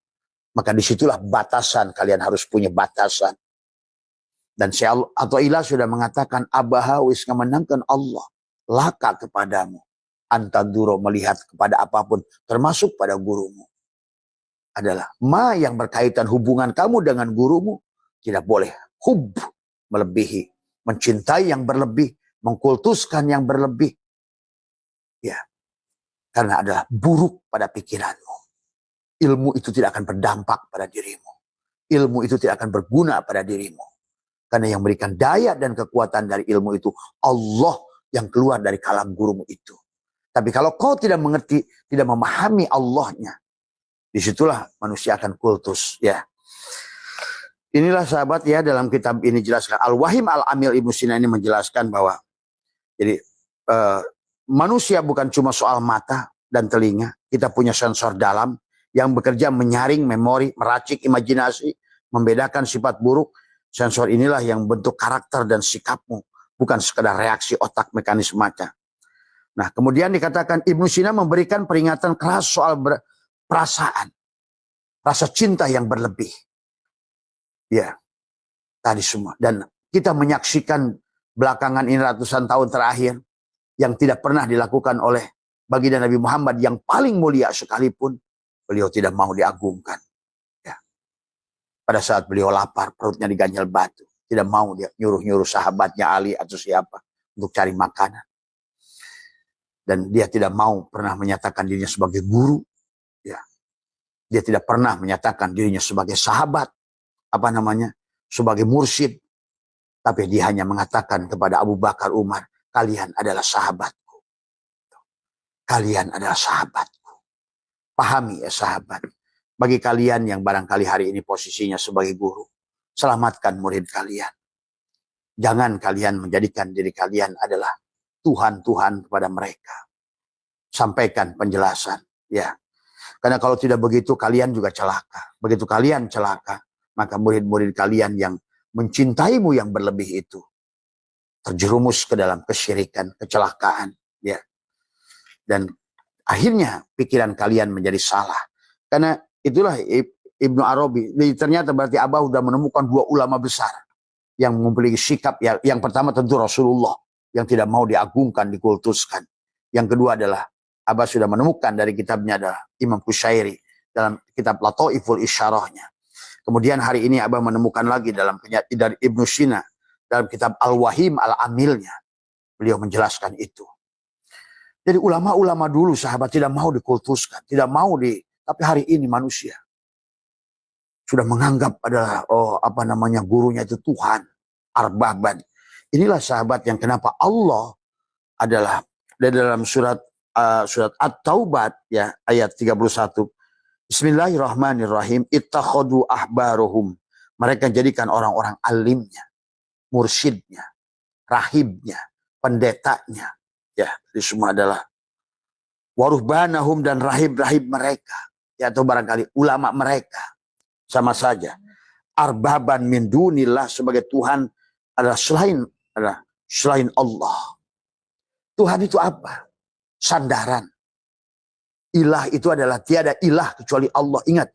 Maka disitulah batasan. Kalian harus punya batasan. Dan Athaillah sudah mengatakan, Abah wis menangkan Allah. Laka kepadamu. Antaduro melihat kepada apapun. Termasuk pada gurumu. Adalah ma yang berkaitan hubungan kamu dengan gurumu. Tidak boleh hub melebihi. Mencintai yang berlebih. Mengkultuskan yang berlebih. Ya. Karena adalah buruk pada pikiranmu. Ilmu itu tidak akan berdampak pada dirimu. Ilmu itu tidak akan berguna pada dirimu. Karena yang memberikan daya dan kekuatan dari ilmu itu Allah yang keluar dari kalam gurumu itu. Tapi kalau kau tidak mengerti, tidak memahami Allahnya, disitulah manusia akan kultus. Ya. Inilah sahabat ya, dalam kitab ini jelaskan. Al-Wahim Al-Amil Ibnu Sina ini menjelaskan bahwa jadi manusia bukan cuma soal mata dan telinga. Kita punya sensor dalam yang bekerja menyaring memori, meracik imajinasi, membedakan sifat buruk. Sensor inilah yang bentuk karakter dan sikapmu. Bukan sekedar reaksi otak mekanismenya. Nah, kemudian dikatakan Ibnu Sina memberikan peringatan keras soal perasaan. Rasa cinta yang berlebih. Ya, tadi semua. Dan kita menyaksikan belakangan ini ratusan tahun terakhir yang tidak pernah dilakukan oleh baginda Nabi Muhammad yang paling mulia sekalipun. Beliau tidak mau diagungkan. Pada saat beliau lapar, perutnya diganjal batu. Tidak mau dia nyuruh-nyuruh sahabatnya Ali atau siapa untuk cari makanan. Dan dia tidak mau pernah menyatakan dirinya sebagai guru. Ya. Dia tidak pernah menyatakan dirinya sebagai sahabat. Sebagai mursyid. Tapi dia hanya mengatakan kepada Abu Bakar, Umar, kalian adalah sahabatku. Kalian adalah sahabatku. Pahami ya sahabat. Bagi kalian yang barangkali hari ini posisinya sebagai guru, selamatkan murid kalian. Jangan kalian menjadikan diri kalian adalah Tuhan-Tuhan kepada mereka. Sampaikan penjelasan. Ya. Karena kalau tidak begitu, kalian juga celaka. Begitu kalian celaka, maka murid-murid kalian yang mencintaimu yang berlebih itu terjerumus ke dalam kesyirikan, kecelakaan. Ya. Dan akhirnya pikiran kalian menjadi salah. Karena itulah Ibnu Arabi. Ternyata berarti Abah sudah menemukan dua ulama besar yang memiliki sikap. Yang pertama tentu Rasulullah yang tidak mau diagungkan, dikultuskan. Yang kedua adalah Abah sudah menemukan dari kitabnya adalah Imam Qushairi dalam kitab Lataiful Isyarahnya. Kemudian hari ini Abah menemukan lagi dalam dari Ibnu Sina dalam kitab Al-Wahim Al-Amilnya. Beliau menjelaskan itu. Jadi ulama-ulama dulu sahabat tidak mau dikultuskan, tidak mau tapi hari ini manusia sudah menganggap adalah gurunya itu Tuhan, arbaban. Inilah sahabat yang kenapa Allah adalah dalam surat At-Taubah ya ayat 31. Bismillahirrahmanirrahim. Ittakhadu ahbarohum. Mereka jadikan orang-orang alimnya, mursyidnya, rahibnya, pendetanya. Ya, itu semua adalah waruhbanahum dan rahib-rahib mereka. Ya, atau barangkali ulama mereka. Sama saja. Arbaban min dunillah sebagai Tuhan adalah selain Allah. Tuhan itu apa? Sandaran. Ilah itu adalah tiada ilah kecuali Allah. Ingat.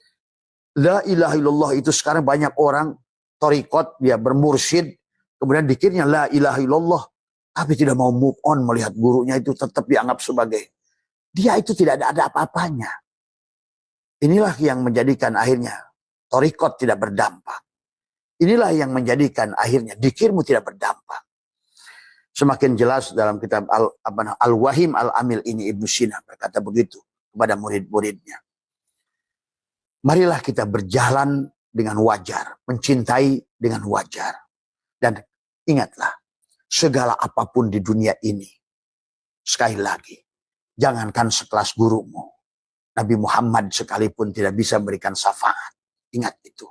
La ilaha illallah itu sekarang banyak orang torikot, dia bermursyid. Kemudian dikirnya la ilaha illallah. Tapi tidak mau move on melihat gurunya itu tetap dianggap sebagai. Dia itu tidak ada apa-apanya. Inilah yang menjadikan akhirnya torikot tidak berdampak. Inilah yang menjadikan akhirnya dikirmu tidak berdampak. Semakin jelas dalam kitab Al-Wahim Al-Amil ini Ibnu Sina berkata begitu kepada murid-muridnya. Marilah kita berjalan dengan wajar, mencintai dengan wajar. Dan ingatlah, segala apapun di dunia ini, sekali lagi, jangankan sekelas gurumu, Nabi Muhammad sekalipun tidak bisa memberikan syafaat. Ingat itu.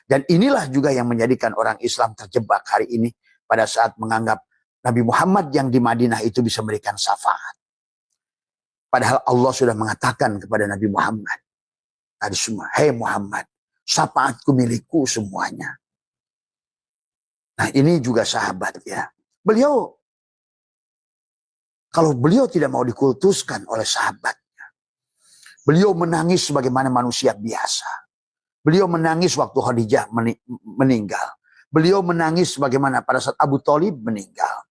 Dan inilah juga yang menjadikan orang Islam terjebak hari ini pada saat menganggap Nabi Muhammad yang di Madinah itu bisa memberikan syafaat. Padahal Allah sudah mengatakan kepada Nabi Muhammad tadi semua, hei Muhammad, syafaatku milikku semuanya. Nah ini juga sahabat ya. Kalau beliau tidak mau dikultuskan oleh sahabatnya, beliau menangis sebagaimana manusia biasa. Beliau menangis waktu Khadijah meninggal. Beliau menangis sebagaimana pada saat Abu Thalib meninggal.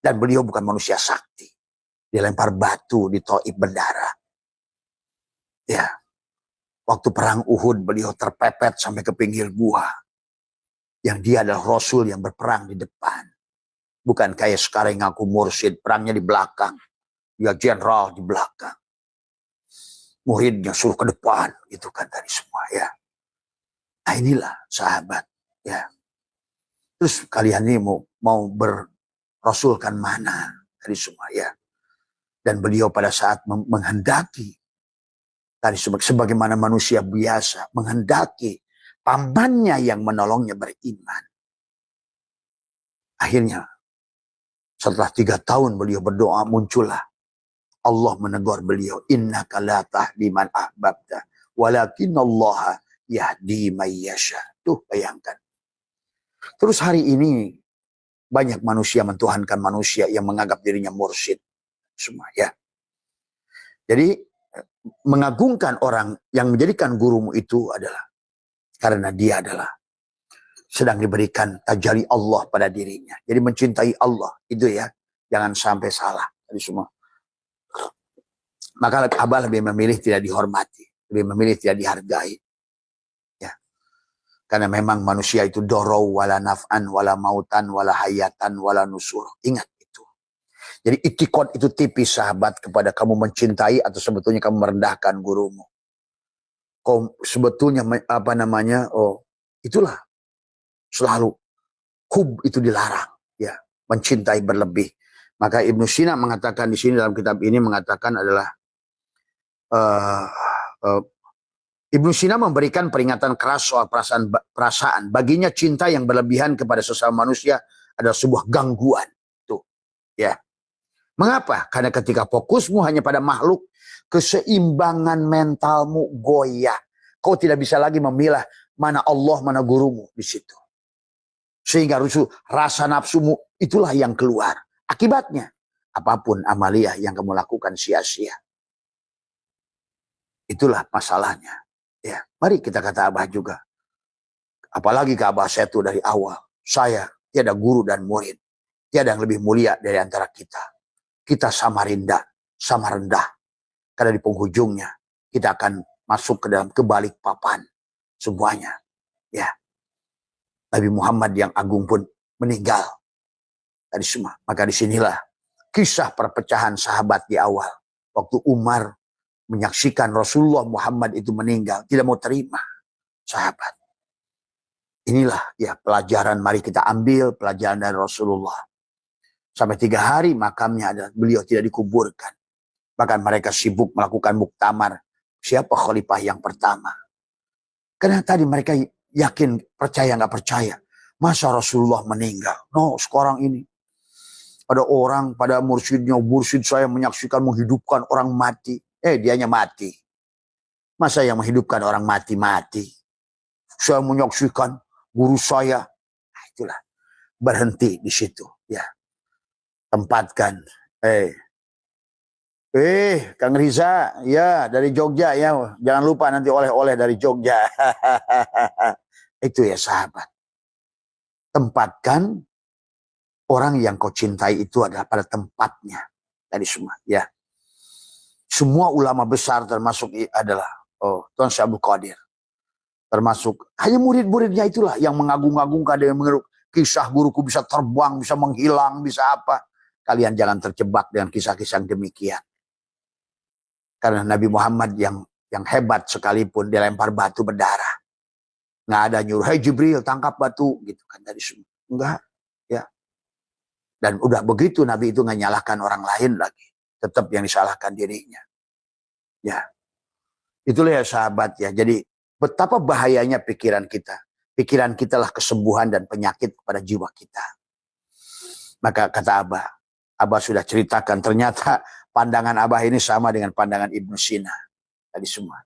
Dan beliau bukan manusia sakti. Dilempar batu di Thaif berdarah. Ya. Waktu perang Uhud beliau terpepet sampai ke pinggir gua. Yang dia adalah Rasul yang berperang di depan. Bukan kayak sekarang ngaku mursyid, perangnya di belakang. Dia jenderal di belakang. Muridnya suruh ke depan. Itu kan tadi semua ya. Nah inilah sahabat. Ya. Terus kalian ini mau berrasulkan mana? Tadi semua ya. Dan beliau pada saat menghendaki. Tadi sebagaimana manusia biasa. Menghendaki pamannya yang menolongnya beriman. Akhirnya setelah 3 tahun beliau berdoa muncullah. Allah menegur beliau. Innaka la tahdi man ahbabta. Walakinallaha yahdi man yasha. Tuh bayangkan. Terus hari ini banyak manusia mentuhankan manusia yang menganggap dirinya mursyid. Semua ya. Jadi mengagungkan orang yang menjadikan gurumu itu adalah karena dia adalah sedang diberikan tajalli Allah pada dirinya. Jadi mencintai Allah itu ya. Jangan sampai salah. Tadi semua. Maka Abah lebih memilih tidak dihormati. Lebih memilih tidak dihargai. Ya. Karena memang manusia itu dorau wala naf'an wala mautan wala hayatan wala nusur. Ingat itu. Jadi itikad itu tipis sahabat kepada kamu mencintai atau sebetulnya kamu merendahkan gurumu. Kau sebetulnya itulah selalu hub itu dilarang ya, mencintai berlebih. Maka Ibnu Sina mengatakan di sini dalam kitab ini mengatakan adalah Ibnu Sina memberikan peringatan keras soal perasaan. Baginya cinta yang berlebihan kepada sesama manusia adalah sebuah gangguan. Tuh, ya. Mengapa? Karena ketika fokusmu hanya pada makhluk, keseimbangan mentalmu goyah. Kau tidak bisa lagi memilah mana Allah, mana gurumu di situ. Sehingga rasa nafsumu itulah yang keluar. Akibatnya, apapun amalia yang kamu lakukan sia-sia. Itulah masalahnya. Ya, mari kita kata Abah juga. Apalagi ke Abah saya itu dari awal. Saya tiada guru dan murid. Tiada yang lebih mulia dari antara kita. Kita sama rendah. Karena di penghujungnya kita akan masuk ke dalam kebalik papan. Semuanya. Ya. Nabi Muhammad yang agung pun meninggal. Tadi semua. Maka disinilah kisah perpecahan sahabat di awal. Waktu Umar menyaksikan Rasulullah Muhammad itu meninggal. Tidak mau terima. Sahabat. Inilah ya pelajaran mari kita ambil. Pelajaran dari Rasulullah. Sampai 3 hari makamnya adalah beliau tidak dikuburkan. Bahkan mereka sibuk melakukan muktamar. Siapa khalifah yang pertama? Karena tadi mereka yakin percaya nggak percaya. Masa Rasulullah meninggal? No, sekarang ini. Ada orang pada mursyidnya, mursyid saya menyaksikan menghidupkan orang mati. Dianya mati. Masa yang menghidupkan orang mati-mati? Saya menyaksikan guru saya. Nah, itulah. Berhenti di situ. Ya. Tempatkan. Kang Riza, ya dari Jogja ya. Jangan lupa nanti oleh-oleh dari Jogja. Itu ya sahabat. Tempatkan orang yang kau cintai itu adalah pada tempatnya. Tadi semua ya. Semua ulama besar termasuk adalah Tuan Syekh Abdul Qadir. Termasuk hanya murid-muridnya itulah yang mengagung-agungkan dan mengeruk. kisah guruku bisa terbang, bisa menghilang, bisa apa. Kalian jangan terjebak dengan kisah-kisah yang demikian. Karena Nabi Muhammad yang hebat sekalipun dilempar batu berdarah. Nggak ada nyuruh, hey Jibril tangkap batu gitu kan tadi semua. Enggak, ya. Dan udah begitu Nabi itu nggak nyalahkan orang lain lagi. Tetap yang disalahkan dirinya. Ya. Itulah ya sahabat ya. Jadi betapa bahayanya pikiran kita. Pikiran kita lah kesembuhan dan penyakit kepada jiwa kita. Maka kata Abah sudah ceritakan ternyata pandangan Abah ini sama dengan pandangan Ibnu Sina. Tadi semua.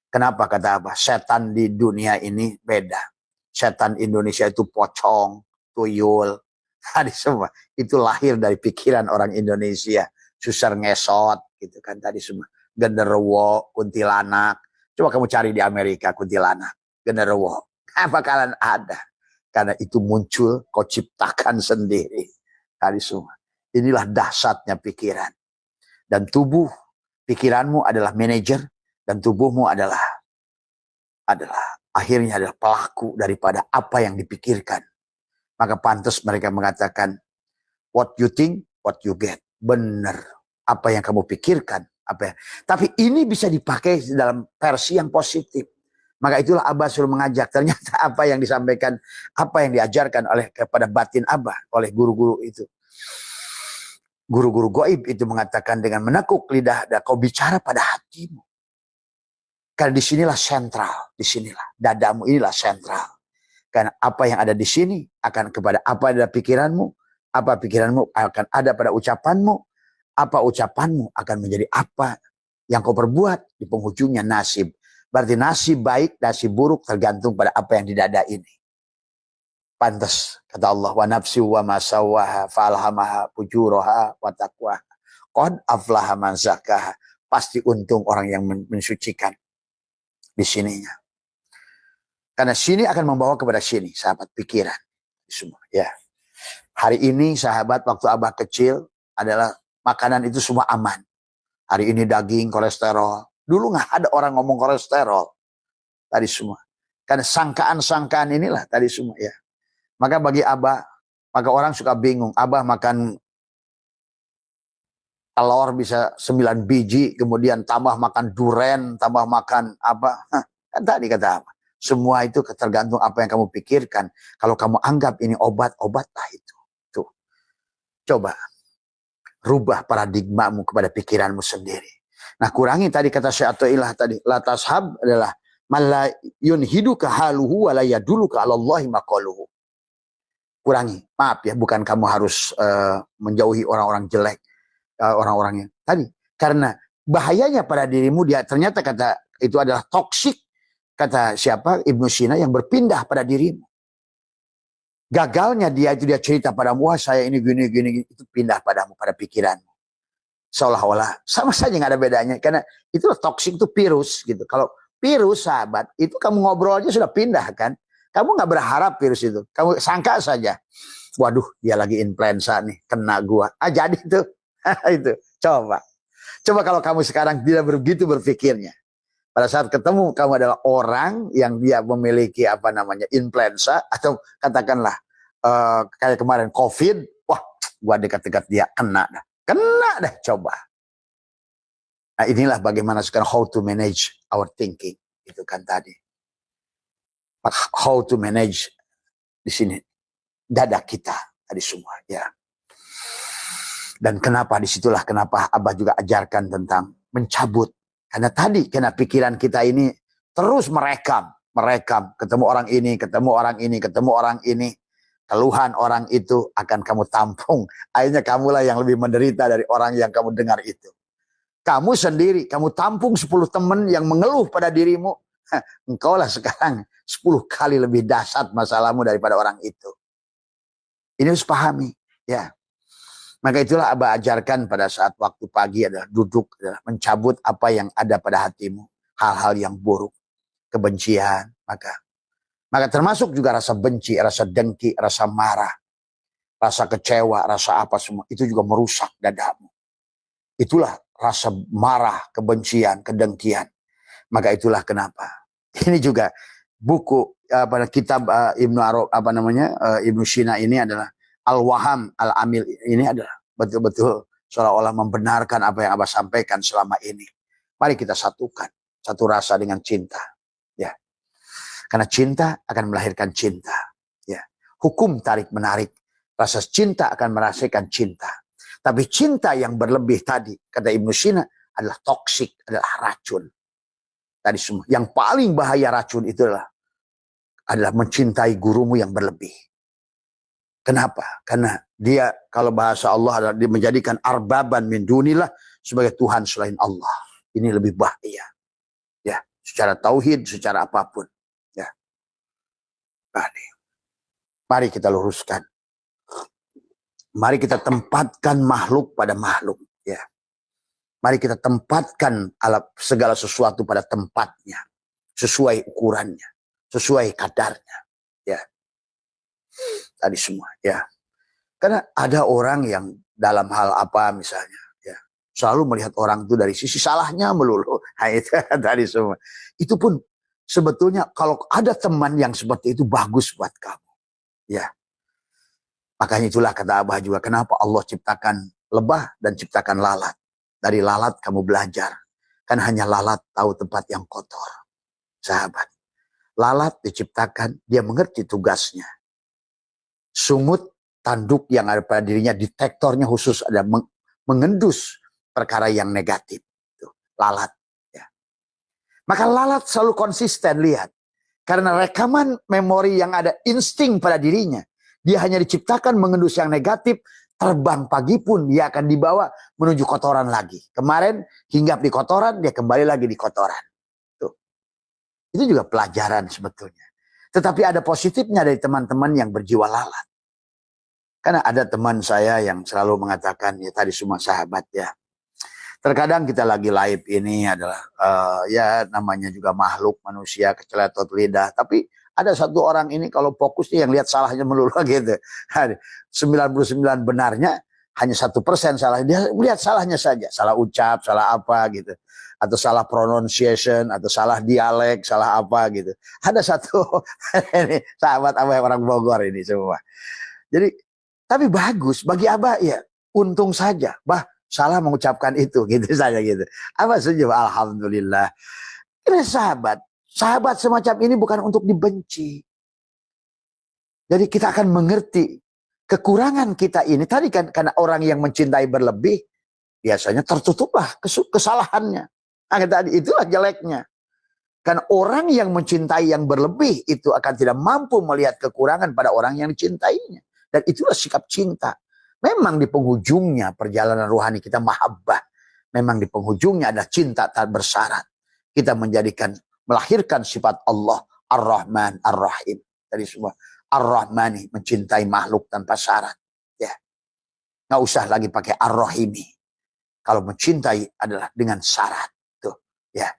Kenapa kata Abah? Setan di dunia ini beda. Setan Indonesia itu pocong, tuyul. Tadi semua. Itu lahir dari pikiran orang Indonesia. Susar ngesot gitu kan tadi semua. Genderuwo, kuntilanak. Coba kamu cari di Amerika kuntilanak. Genderuwo. Nggak bakalan ada. Karena itu muncul kau ciptakan sendiri. Tadi semua. Inilah dahsyatnya pikiran. Dan tubuh, pikiranmu adalah manajer. Dan tubuhmu adalah akhirnya adalah pelaku daripada apa yang dipikirkan. Maka pantas mereka mengatakan, what you think, what you get. Benar. Apa yang kamu pikirkan. Tapi ini bisa dipakai dalam versi yang positif. Maka itulah Abah suruh mengajak. Ternyata apa yang disampaikan, apa yang diajarkan kepada batin Abah, oleh guru-guru itu. Guru-guru goib itu mengatakan dengan menekuk lidah, dan kau bicara pada hatimu. Karena disinilah sentral, disinilah dadamu inilah sentral. Karena apa yang ada di sini akan kepada apa ada pikiranmu, apa pikiranmu akan ada pada ucapanmu, apa ucapanmu akan menjadi apa yang kau perbuat di penghujungnya nasib. Berarti nasib baik, nasib buruk tergantung pada apa yang di dada ini. Pantas kata Allah, wa nafsi wa ma sawwaha falhamaha fujuraha wa taqwaha. Qad aflaha man zakkaha. Pasti untung orang yang mensucikan di sininya. Karena sini akan membawa kepada sini, sahabat pikiran. Semua, ya. Hari ini sahabat waktu Abah kecil adalah makanan itu semua aman. Hari ini daging, kolesterol. Dulu nggak ada orang ngomong kolesterol. Tadi semua. Karena sangkaan-sangkaan inilah tadi semua ya. Maka bagi Abah, maka orang suka bingung. Abah makan telur bisa 9 biji, kemudian tambah makan duren, tambah makan apa. Kan tadi kata Abah. Semua itu tergantung apa yang kamu pikirkan. Kalau kamu anggap ini obat-obatlah itu. Tuh. Coba rubah paradigmamu kepada pikiranmu sendiri. Nah, kurangi tadi kata Syekh Athaillah tadi, la tashab adalah malla yunhiduka haluhu wa la yaduluka 'ala Allahi maqaluhu. Kurangi. Maaf ya, bukan kamu harus menjauhi orang-orang jelek, orang-orang yang tadi. Karena bahayanya pada dirimu dia ternyata kata itu adalah toksik. Kata siapa? Ibnu Sina yang berpindah pada dirimu. Gagalnya dia cerita padamu, wah saya ini gini, itu pindah padamu, pada pikiranmu. Seolah-olah sama saja nggak ada bedanya. Karena itu toksik, itu virus gitu. Kalau virus sahabat, itu kamu ngobrol aja sudah pindah kan. Kamu nggak berharap virus itu. Kamu sangka saja, waduh dia lagi influenza nih, kena gua. Jadi itu, itu. Coba kalau kamu sekarang tidak begitu berpikirnya. Pada saat ketemu kamu adalah orang yang dia memiliki influenza atau katakanlah kayak kemarin COVID, wah gua dekat-dekat dia kena dah coba. Nah inilah bagaimana sekarang how to manage our thinking itu kan tadi. How to manage di sini dada kita tadi semua ya. Dan disitulah kenapa Abah juga ajarkan tentang mencabut. Karena pikiran kita ini terus merekam. Ketemu orang ini. Keluhan orang itu akan kamu tampung. Akhirnya kamulah yang lebih menderita dari orang yang kamu dengar itu. Kamu sendiri, kamu tampung 10 teman yang mengeluh pada dirimu. Engkaulah sekarang 10 kali lebih dahsyat masalahmu daripada orang itu. Ini harus pahami. Ya. Maka itulah Abah ajarkan pada saat waktu pagi adalah duduk, adalah mencabut apa yang ada pada hatimu. Hal-hal yang buruk, kebencian. Maka termasuk juga rasa benci, rasa dengki, rasa marah, rasa kecewa, rasa apa semua. Itu juga merusak dadamu. Itulah rasa marah, kebencian, kedengkian. Maka itulah kenapa. Ini juga buku kitab Ibnu Arab Ibnu Sina ini adalah Al-Waham Al-Amil, ini adalah betul-betul seolah-olah membenarkan apa yang Abah sampaikan selama ini. Mari kita satukan satu rasa dengan cinta, ya. Karena cinta akan melahirkan cinta, ya. Hukum tarik menarik, rasa cinta akan merasakan cinta. Tapi cinta yang berlebih tadi, kata Ibnu Sina, adalah toksik, adalah racun. Tadi semua. Yang paling bahaya racun itu adalah mencintai gurumu yang berlebih. Kenapa? Karena dia, kalau bahasa Allah adalah dia menjadikan arbaban min dunillah sebagai Tuhan selain Allah. Ini lebih bahaya. Ya, secara tauhid, secara apapun. Ya. Mari kita luruskan. Mari kita tempatkan makhluk pada makhluk. Ya. Mari kita tempatkan segala sesuatu pada tempatnya. Sesuai ukurannya. Sesuai kadarnya. Ya. Tadi semua, ya. Karena ada orang yang dalam hal apa misalnya, ya, selalu melihat orang itu dari sisi salahnya melulu. Nah, itu tadi semua. Itu pun sebetulnya kalau ada teman yang seperti itu bagus buat kamu. Ya. Makanya itulah kata Abah juga, kenapa Allah ciptakan lebah dan ciptakan lalat. Dari lalat kamu belajar. Kan hanya lalat tahu tempat yang kotor. Sahabat. Lalat diciptakan, dia mengerti tugasnya. Sungut, tanduk yang ada pada dirinya, detektornya khusus ada mengendus perkara yang negatif. Tuh, lalat. Ya. Maka lalat selalu konsisten, lihat. Karena rekaman memori yang ada insting pada dirinya. Dia hanya diciptakan mengendus yang negatif, terbang pagi pun dia akan dibawa menuju kotoran lagi. Kemarin hinggap di kotoran, dia kembali lagi di kotoran. Tuh. Itu juga pelajaran sebetulnya. Tetapi ada positifnya dari teman-teman yang berjiwa lalat. Karena ada teman saya yang selalu mengatakan, ya tadi semua sahabat ya. Terkadang kita lagi live ini adalah, ya namanya juga makhluk manusia, keceletot lidah. Tapi ada satu orang ini kalau fokusnya yang lihat salahnya melulu gitu. 99 benarnya, hanya 1% salah. Dia lihat salahnya saja. Salah ucap, salah apa gitu. Atau salah pronunciation, atau salah dialek, salah apa gitu. Ada satu, ini sahabat Abah orang Bogor ini semua. Jadi, tapi bagus bagi Abah ya, untung saja. Bah, salah mengucapkan itu, gitu saja gitu. Abah setuju, alhamdulillah. Ini sahabat semacam ini bukan untuk dibenci. Jadi kita akan mengerti kekurangan kita ini. Tadi kan karena orang yang mencintai berlebih, biasanya tertutuplah kesalahannya. Nah, tadi itulah jeleknya. Karena orang yang mencintai yang berlebih itu akan tidak mampu melihat kekurangan pada orang yang dicintainya. Dan itulah sikap cinta. Memang di penghujungnya perjalanan rohani kita mahabbah. Memang di penghujungnya ada cinta tak bersyarat. Kita melahirkan sifat Allah Ar-Rahman Ar-Rahim. Tadi semua Ar-Rahmani, mencintai makhluk tanpa syarat. Ya. Nggak usah lagi pakai Ar-Rahimi. Kalau mencintai adalah dengan syarat. Tuh, ya.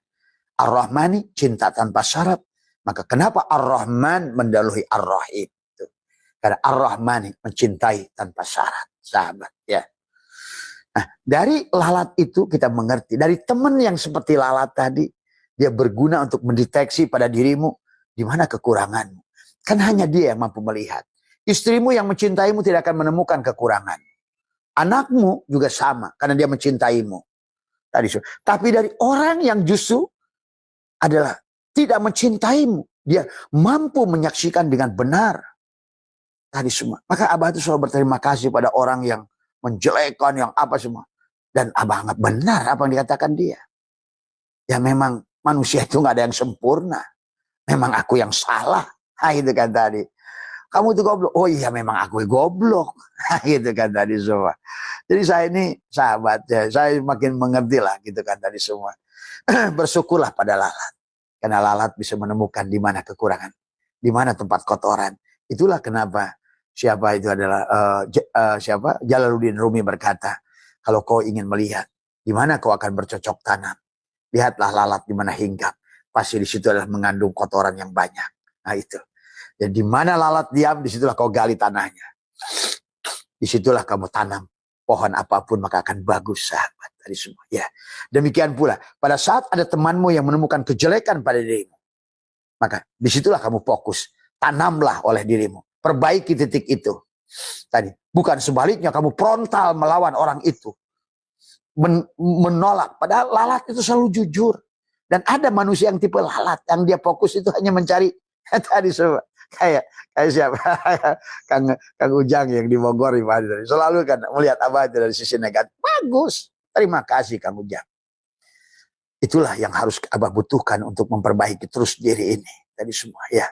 Ar-Rahmani, cinta tanpa syarat. Maka kenapa Ar-Rahman mendahului Ar-Rahim? Karena Ar-Rahmani mencintai tanpa syarat, sahabat. Ya. Nah, dari lalat itu kita mengerti. Dari teman yang seperti lalat tadi, dia berguna untuk mendeteksi pada dirimu di mana kekuranganmu. Kan hanya dia yang mampu melihat. Istrimu yang mencintaimu tidak akan menemukan kekurangan. Anakmu juga sama, karena dia mencintaimu. Tapi dari orang yang justru adalah tidak mencintaimu, dia mampu menyaksikan dengan benar. Tadi semua. Maka Abah itu selalu berterima kasih pada orang yang menjelekkan, yang apa semua. Dan Abah anggap benar apa yang dikatakan dia. Ya memang manusia itu gak ada yang sempurna. Memang aku yang salah. Nah, itu kan tadi. Kamu itu goblok. Oh iya memang aku goblok. Nah, gitu kan tadi semua. Jadi saya ini sahabat ya. Saya makin mengerti lah gitu kan tadi semua. Bersyukurlah pada lalat. Karena lalat bisa menemukan di mana kekurangan. Di mana tempat kotoran. Itulah kenapa siapa itu adalah Jalaluddin Rumi berkata, kalau kau ingin melihat di mana kau akan bercocok tanam, lihatlah lalat di mana hinggap. Pasti di situ adalah mengandung kotoran yang banyak. Nah itu. Dan di mana lalat diam, disitulah kau gali tanahnya. Disitulah kamu tanam pohon apapun maka akan bagus, sahabat. Tadi semua. Ya. Demikian pula pada saat ada temanmu yang menemukan kejelekan pada dirimu, Maka disitulah kamu fokus. Tanamlah oleh dirimu. Perbaiki titik itu. Tadi. Bukan sebaliknya kamu frontal melawan orang itu. Menolak. Padahal lalat itu selalu jujur. Dan ada manusia yang tipe lalat. Yang dia fokus itu hanya mencari. Tadi semua. Kayak siapa? Kang Ujang yang di Bogor. Selalu kan melihat apa itu dari sisi negatif. Bagus. Terima kasih Kang Ujang. Itulah yang harus Abah butuhkan untuk memperbaiki terus diri ini. Tadi semua ya.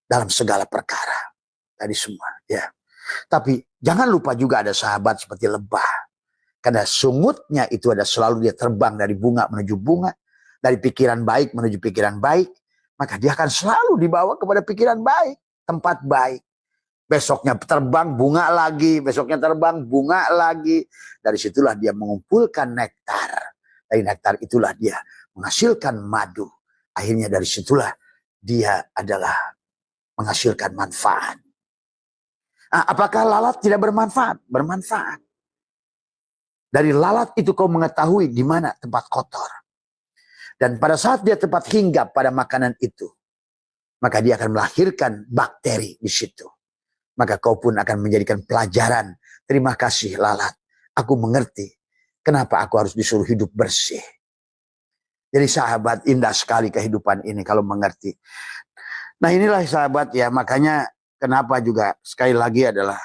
Dalam segala perkara. Tadi semua ya. Tapi jangan lupa juga ada sahabat seperti lebah. Karena sungutnya itu ada selalu dia terbang dari bunga menuju bunga. Dari pikiran baik menuju pikiran baik. Maka dia akan selalu dibawa kepada pikiran baik. Tempat baik. Besoknya terbang bunga lagi. Besoknya terbang bunga lagi. Dari situlah dia mengumpulkan nektar. Dari nektar itulah dia menghasilkan madu. Akhirnya dari situlah dia adalah menghasilkan manfaat. Nah, apakah lalat tidak bermanfaat? Bermanfaat. Dari lalat itu kau mengetahui di mana tempat kotor. Dan pada saat dia tempat hinggap pada makanan itu, maka dia akan melahirkan bakteri di situ. Maka kau pun akan menjadikan pelajaran. Terima kasih lalat. Aku mengerti. Kenapa aku harus disuruh hidup bersih? Jadi sahabat, indah sekali kehidupan ini kalau mengerti. Nah inilah sahabat ya, makanya kenapa juga sekali lagi adalah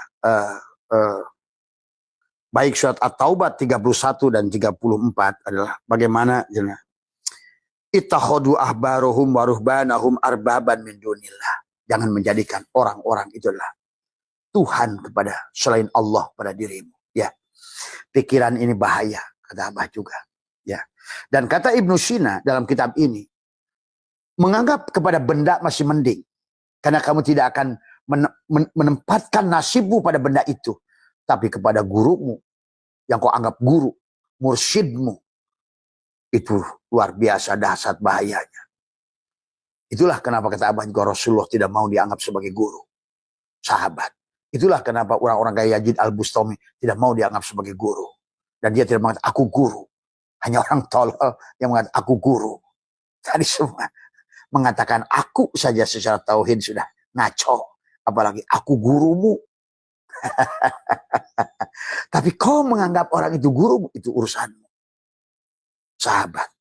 baik surat At-Taubah 31 dan 34 adalah bagaimana ittakhadhu ahbarohum wa ruhbanahum arbaban min dunillah. Jangan menjadikan orang-orang itu adalah Tuhan kepada selain Allah pada dirimu. Ya. Pikiran ini bahaya, kata Abah juga. Ya. Dan kata Ibnu Sina dalam kitab ini, menganggap kepada benda masih mending. Karena kamu tidak akan menempatkan nasibmu pada benda itu. Tapi kepada gurumu, yang kau anggap guru, mursyidmu, itu luar biasa dahsyat bahayanya. Itulah kenapa kata Abah juga Rasulullah tidak mau dianggap sebagai guru. Sahabat. Itulah kenapa orang-orang kayak Yazid Al-Bustami tidak mau dianggap sebagai guru. Dan dia tidak mengatakan, aku guru. Hanya orang tolol yang mengatakan, aku guru. Tadi semua mengatakan, aku saja secara tauhid sudah ngaco. Apalagi, aku gurumu. Tapi kau menganggap orang itu gurumu, itu urusanmu. Sahabat.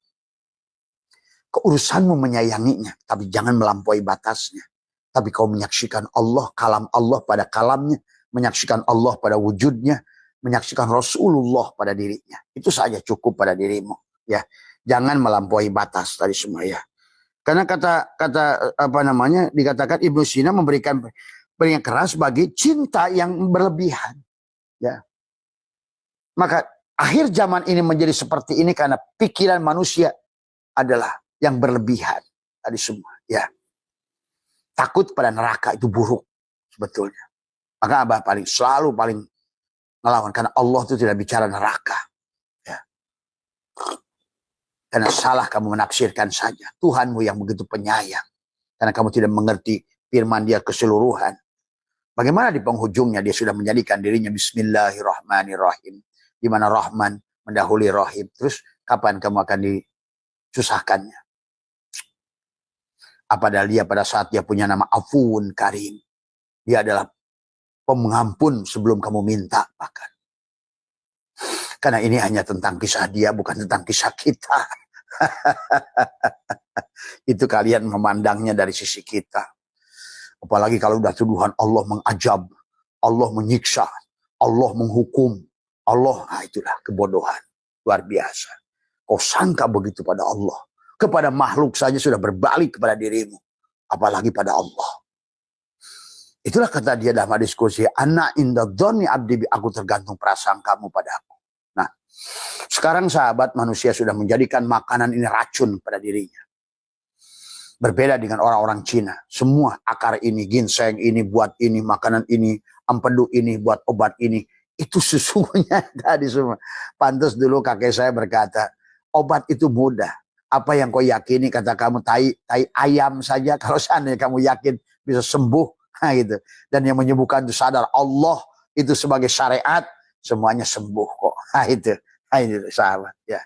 Keurusanmu menyayanginya, tapi jangan melampaui batasnya. Tapi kau menyaksikan Allah, kalam Allah pada kalamnya, menyaksikan Allah pada wujudnya, menyaksikan Rasulullah pada dirinya. Itu saja cukup pada dirimu, ya. Jangan melampaui batas tadi semua ya. Karena kata apa namanya dikatakan Ibnu Sina memberikan yang keras bagi cinta yang berlebihan, ya. Maka akhir zaman ini menjadi seperti ini karena pikiran manusia adalah yang berlebihan tadi semua, ya. Takut pada neraka itu buruk sebetulnya. Maka Abah selalu paling melawan karena Allah itu tidak bicara neraka. Ya. Karena salah kamu menafsirkan saja. Tuhanmu yang begitu penyayang. Karena kamu tidak mengerti firman dia keseluruhan. Bagaimana di penghujungnya dia sudah menjadikan dirinya Bismillahirrahmanirrahim. Di mana Rahman mendahului Rahim. Terus kapan kamu akan disusahkannya? Padahal dia pada saat dia punya nama Afuun Karim. Dia adalah pengampun sebelum kamu minta bahkan. Karena ini hanya tentang kisah dia, bukan tentang kisah kita. Itu kalian memandangnya dari sisi kita. Apalagi kalau udah tuduhan Allah mengajab, Allah menyiksa, Allah menghukum. Allah, itulah kebodohan. Luar biasa. Kau sangka begitu pada Allah. Kepada makhluk saja sudah berbalik kepada dirimu. Apalagi pada Allah. Itulah kata dia dalam diskusi. Ana inda dhonni abdi, aku tergantung perasaan kamu pada aku. Nah, sekarang sahabat manusia sudah menjadikan makanan ini racun pada dirinya. Berbeda dengan orang-orang Cina. Semua akar ini, ginseng ini, buat ini, makanan ini, empedu ini, buat obat ini. Itu sesungguhnya tadi semua. Pantas dulu kakek saya berkata, obat itu mudah. Apa yang kau yakini, kata kamu tai ayam saja, kalau seandainya kamu yakin bisa sembuh, nah gitu. Dan yang menyembuhkan itu sadar Allah itu sebagai syariat, semuanya sembuh kok. Nah itu sahabat ya.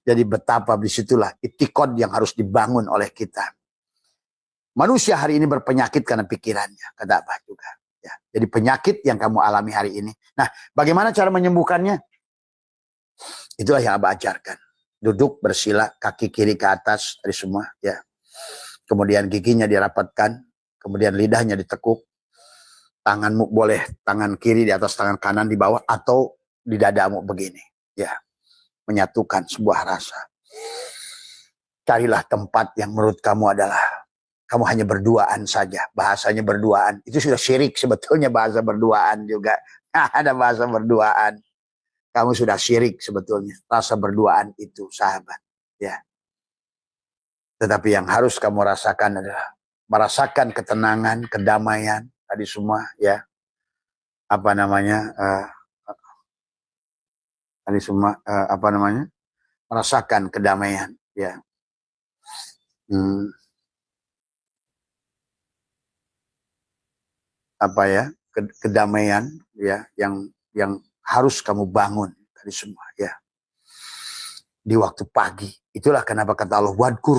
Jadi betapa disitulah itikad yang harus dibangun oleh kita. Manusia hari ini berpenyakit karena pikirannya, kata Abah juga. Ya, jadi penyakit yang kamu alami hari ini. Nah, bagaimana cara menyembuhkannya? Itulah yang Abah ajarkan. Duduk bersila, kaki kiri ke atas, dari semua. Ya. Kemudian giginya dirapatkan, kemudian lidahnya ditekuk. Tanganmu boleh tangan kiri di atas tangan kanan di bawah, atau di dadamu begini. Ya, menyatukan sebuah rasa. Carilah tempat yang menurut kamu adalah kamu hanya berduaan saja, bahasanya berduaan. Itu sudah syirik sebetulnya, bahasa berduaan juga. Ada bahasa berduaan. Kamu sudah syirik sebetulnya, rasa berduaan itu, sahabat. Ya. Tetapi yang harus kamu rasakan adalah merasakan ketenangan, kedamaian, tadi semua, ya. Apa namanya? Tadi semua, apa namanya? Merasakan kedamaian, ya. Apa ya, kedamaian, ya, yang harus kamu bangun tadi semua, ya, di waktu pagi. Itulah kenapa kata Allah, wadkur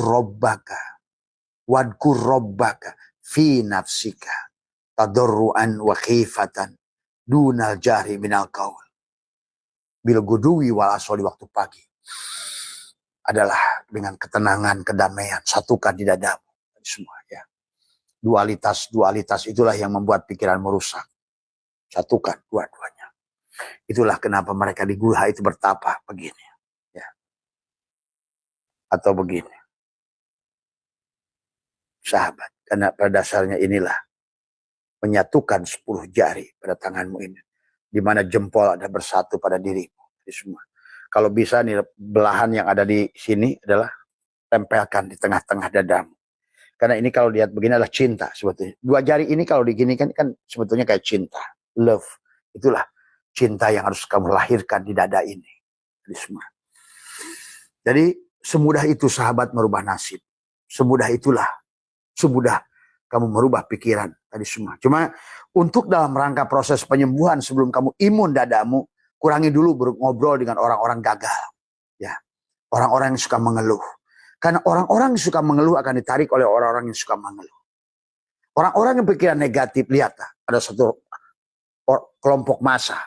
robbaka fi nafsika tadarruan wa khifatan dunal jahri minal qaul bil guduwi wal aswali. Waktu pagi adalah dengan ketenangan, kedamaian, satukan di dadamu tadi semua, ya. Dualitas itulah yang membuat pikiran merusak. Satukan dua-duanya. Itulah kenapa mereka di gua itu bertapa begini. Ya. Atau begini. Sahabat, karena pada dasarnya inilah menyatukan 10 jari pada tanganmu ini. Di mana jempol ada bersatu pada dirimu. Di semua. Kalau bisa nih, belahan yang ada di sini adalah tempelkan di tengah-tengah dadamu. Karena ini kalau lihat begini adalah cinta sebetulnya. Dua jari ini kalau diginikan kan sebetulnya kayak cinta. Love. Itulah cinta yang harus kamu lahirkan di dada ini. Jadi semudah itu sahabat merubah nasib. Semudah itulah. Semudah kamu merubah pikiran tadi semua. Cuma untuk dalam rangka proses penyembuhan sebelum kamu imun dadamu, kurangi dulu ngobrol dengan orang-orang gagal. Ya. Orang-orang yang suka mengeluh. Karena orang-orang yang suka mengeluh akan ditarik oleh orang-orang yang suka mengeluh. Orang-orang yang pikiran negatif, lihatlah, ada satu kelompok massa.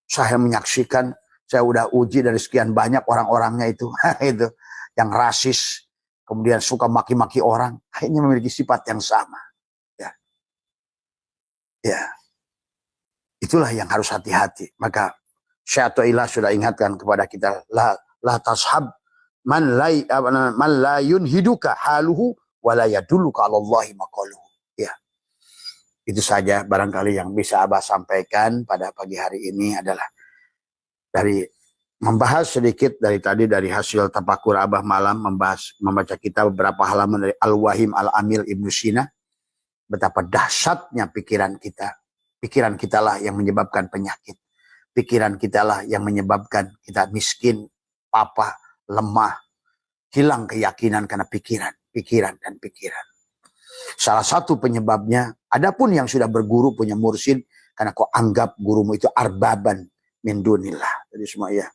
Saya menyaksikan, saya udah uji dari sekian banyak orang-orangnya itu, itu yang rasis, kemudian suka maki-maki orang, akhirnya memiliki sifat yang sama. Ya, ya, itulah yang harus hati-hati. Maka Syaitanillah sudah ingatkan kepada kita, la tashab man la yunhiduka haluhu wa la yadulluka 'alallahi maqaluhu. Ya. Itu saja barangkali yang bisa Abah sampaikan pada pagi hari ini adalah dari membahas sedikit dari tadi dari hasil tafakur Abah malam membaca kita beberapa halaman dari Al-Wahim Al-Amil Ibnu Sina. Betapa dahsyatnya pikiran kita. Pikiran kita lah yang menyebabkan penyakit. Pikiran kita lah yang menyebabkan kita miskin, papa, lemah, hilang keyakinan karena pikiran. Salah satu penyebabnya, adapun yang sudah berguru punya mursyid, karena kau anggap gurumu itu arbaban min dunillah. Jadi semua ya,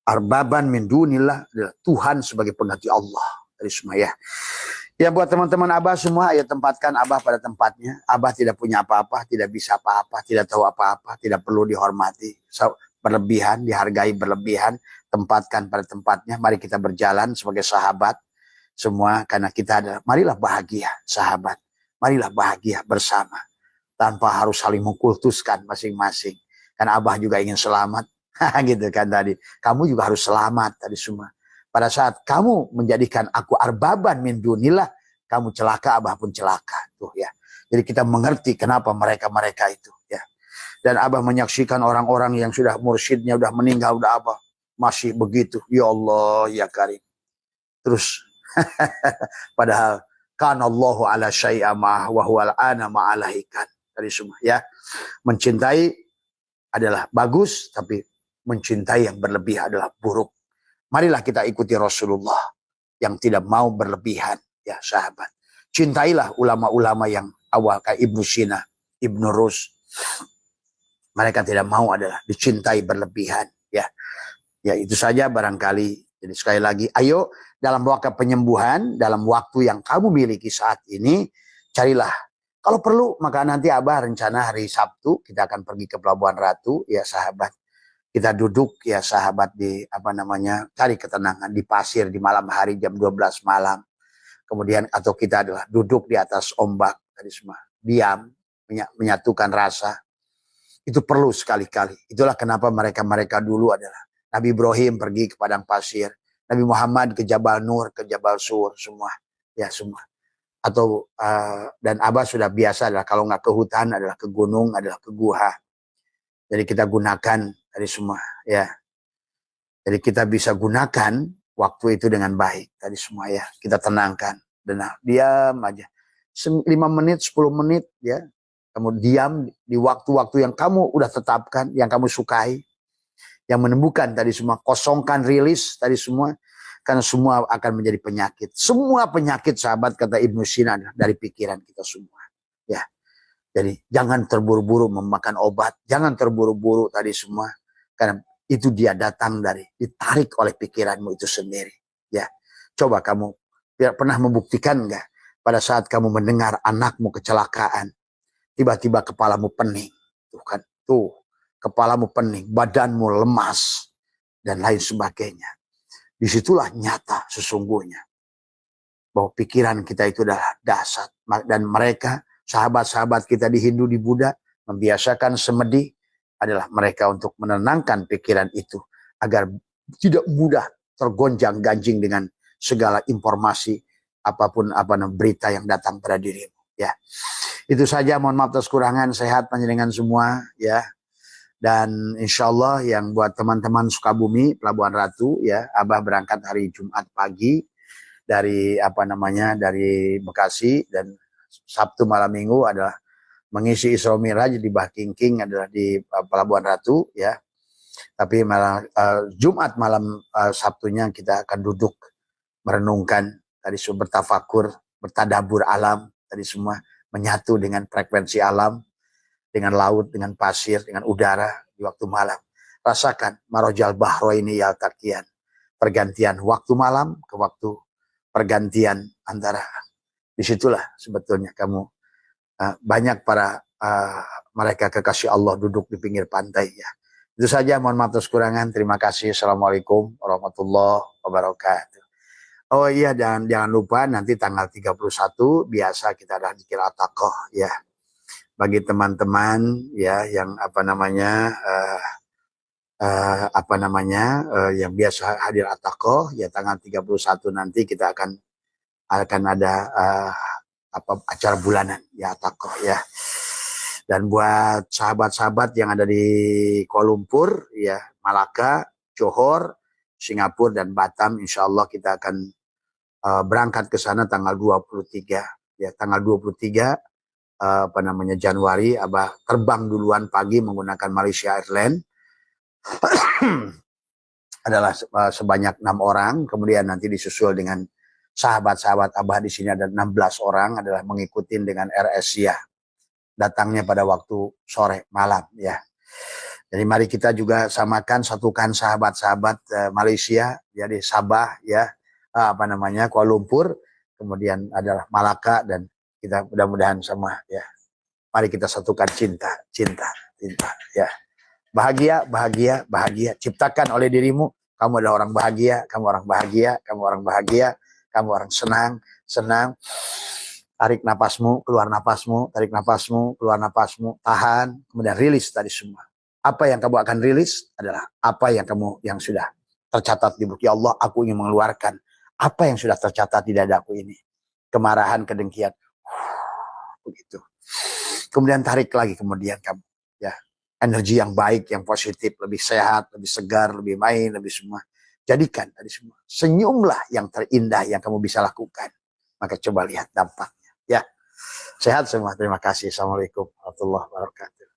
arbaban min dunillah adalah Tuhan sebagai pengganti Allah. Jadi semua ya. Ya buat teman-teman Abah semua, ya tempatkan Abah pada tempatnya. Abah tidak punya apa-apa, tidak bisa apa-apa, tidak tahu apa-apa, tidak perlu dihormati. Berlebihan, dihargai berlebihan. Tempatkan pada tempatnya. Mari kita berjalan sebagai sahabat semua, karena kita adalah, marilah bahagia sahabat, marilah bahagia bersama tanpa harus saling mengkultuskan masing-masing. Karena Abah juga ingin selamat, gitu kan tadi. Kamu juga harus selamat tadi semua. Pada saat kamu menjadikan aku arbaban min dunillah, kamu celaka, Abah pun celaka. Tuh ya. Jadi kita mengerti kenapa mereka itu ya. Dan Abah menyaksikan orang-orang yang sudah mursyidnya udah meninggal, udah apa masih begitu. Ya Allah ya Karim. Terus padahal kanallahu ala syai'a ma wa huwal ana ma'alahikan. Tadi semua ya. Mencintai adalah bagus, tapi mencintai yang berlebih adalah buruk. Marilah kita ikuti Rasulullah yang tidak mau berlebihan ya sahabat. Cintailah ulama-ulama yang awal kayak Ibnu Sina, Ibnu Rus. Mereka tidak mau adalah dicintai berlebihan ya. Ya itu saja barangkali Jadi sekali lagi, ayo dalam waktu penyembuhan, dalam waktu yang kamu miliki saat ini, carilah. Kalau perlu, maka nanti Abah rencana hari Sabtu kita akan pergi ke Pelabuhan Ratu, ya sahabat. Kita duduk ya sahabat di cari ketenangan di pasir di malam hari jam 12 malam. Kemudian atau kita adalah duduk di atas ombak tadi semua, diam, menyatukan rasa. Itu perlu sekali-kali. Itulah kenapa mereka dulu adalah Nabi Ibrahim pergi ke padang pasir, Nabi Muhammad ke Jabal Nur, ke Jabal Sur, semua. Ya semua. Atau dan Abah sudah biasa adalah kalau nggak ke hutan adalah ke gunung, adalah ke gua. Jadi kita gunakan tadi semua ya. Jadi kita bisa gunakan waktu itu dengan baik tadi semua ya. Kita tenangkan dan diam aja. 5 menit, 10 menit ya. Kamu diam di waktu-waktu yang kamu udah tetapkan, yang kamu sukai, yang menemukan tadi semua, kosongkan, rilis tadi semua, karena semua akan menjadi penyakit. Semua penyakit sahabat kata Ibnu Sina dari pikiran kita semua. Ya, jadi jangan terburu-buru memakan obat, jangan terburu-buru tadi semua, karena itu dia datang dari ditarik oleh pikiranmu itu sendiri. Ya, coba kamu pernah membuktikan nggak pada saat kamu mendengar anakmu kecelakaan? Tiba-tiba kepalamu pening, tuh kepalamu pening, badanmu lemas dan lain sebagainya. Disitulah nyata sesungguhnya bahwa pikiran kita itu adalah dasar. Dan mereka sahabat-sahabat kita di Hindu, di Buddha membiasakan semedi adalah mereka untuk menenangkan pikiran itu agar tidak mudah tergonjang-ganjing dengan segala informasi apapun berita yang datang pada dirimu. Ya, itu saja. Mohon maaf atas kekurangan. Sehat panjenengan semua ya. Dan insya Allah yang buat teman-teman Sukabumi, Pelabuhan Ratu ya, Abah berangkat hari Jumat pagi dari dari Bekasi, dan Sabtu malam Minggu adalah mengisi Isra Miraj di Bahkingking adalah di Pelabuhan Ratu ya. Tapi malah Jumat malam Sabtunya kita akan duduk merenungkan tadi bertafakur, bertadabur alam tadi semua, menyatu dengan frekuensi alam, dengan laut, dengan pasir, dengan udara di waktu malam. Rasakan marojal bahro ini yaltaqiyan, pergantian waktu malam ke waktu pergantian antara. Disitulah sebetulnya kamu banyak para mereka kekasih Allah duduk di pinggir pantai ya. Itu saja, mohon maaf atas kekurangan. Terima kasih. Assalamualaikum warahmatullahi wabarakatuh. Oh iya, jangan lupa nanti tanggal 31 biasa kita ada zikir at-taqah ya. Bagi teman-teman ya yang yang biasa hadir at-taqah ya, tanggal 31 nanti kita akan ada acara bulanan ya at-taqah ya. Dan buat sahabat-sahabat yang ada di Kuala Lumpur ya, Malaka, Johor, Singapura dan Batam, insya Allah kita akan berangkat ke sana tanggal 23 ya, tanggal 23 Januari. Abah terbang duluan pagi menggunakan Malaysia Airlines adalah sebanyak 6 orang, kemudian nanti disusul dengan sahabat-sahabat Abah di sini ada 16 orang adalah mengikuti dengan Air Asia, datangnya pada waktu sore malam ya. Jadi mari kita juga satukan sahabat-sahabat Malaysia jadi Sabah ya, Kuala Lumpur, kemudian adalah Malaka, dan kita mudah-mudahan sama ya. Mari kita satukan cinta ya. Bahagia. Ciptakan oleh dirimu. Kamu adalah orang bahagia, kamu orang bahagia, kamu orang senang. Tarik napasmu, keluar napasmu, tarik napasmu, keluar napasmu, tahan, kemudian rilis tadi semua. Apa yang kamu akan rilis adalah apa yang sudah tercatat di buku. Ya Allah, aku ingin mengeluarkan apa yang sudah tercatat di dadaku ini. Kemarahan, kedengkian. Begitu. Kemudian tarik lagi, kemudian kamu ya, energi yang baik, yang positif, lebih sehat, lebih segar, lebih main, lebih semua. Jadikan tadi semua. Senyumlah yang terindah yang kamu bisa lakukan. Maka coba lihat dampaknya ya. Sehat semua. Terima kasih. Assalamualaikum warahmatullahi wabarakatuh.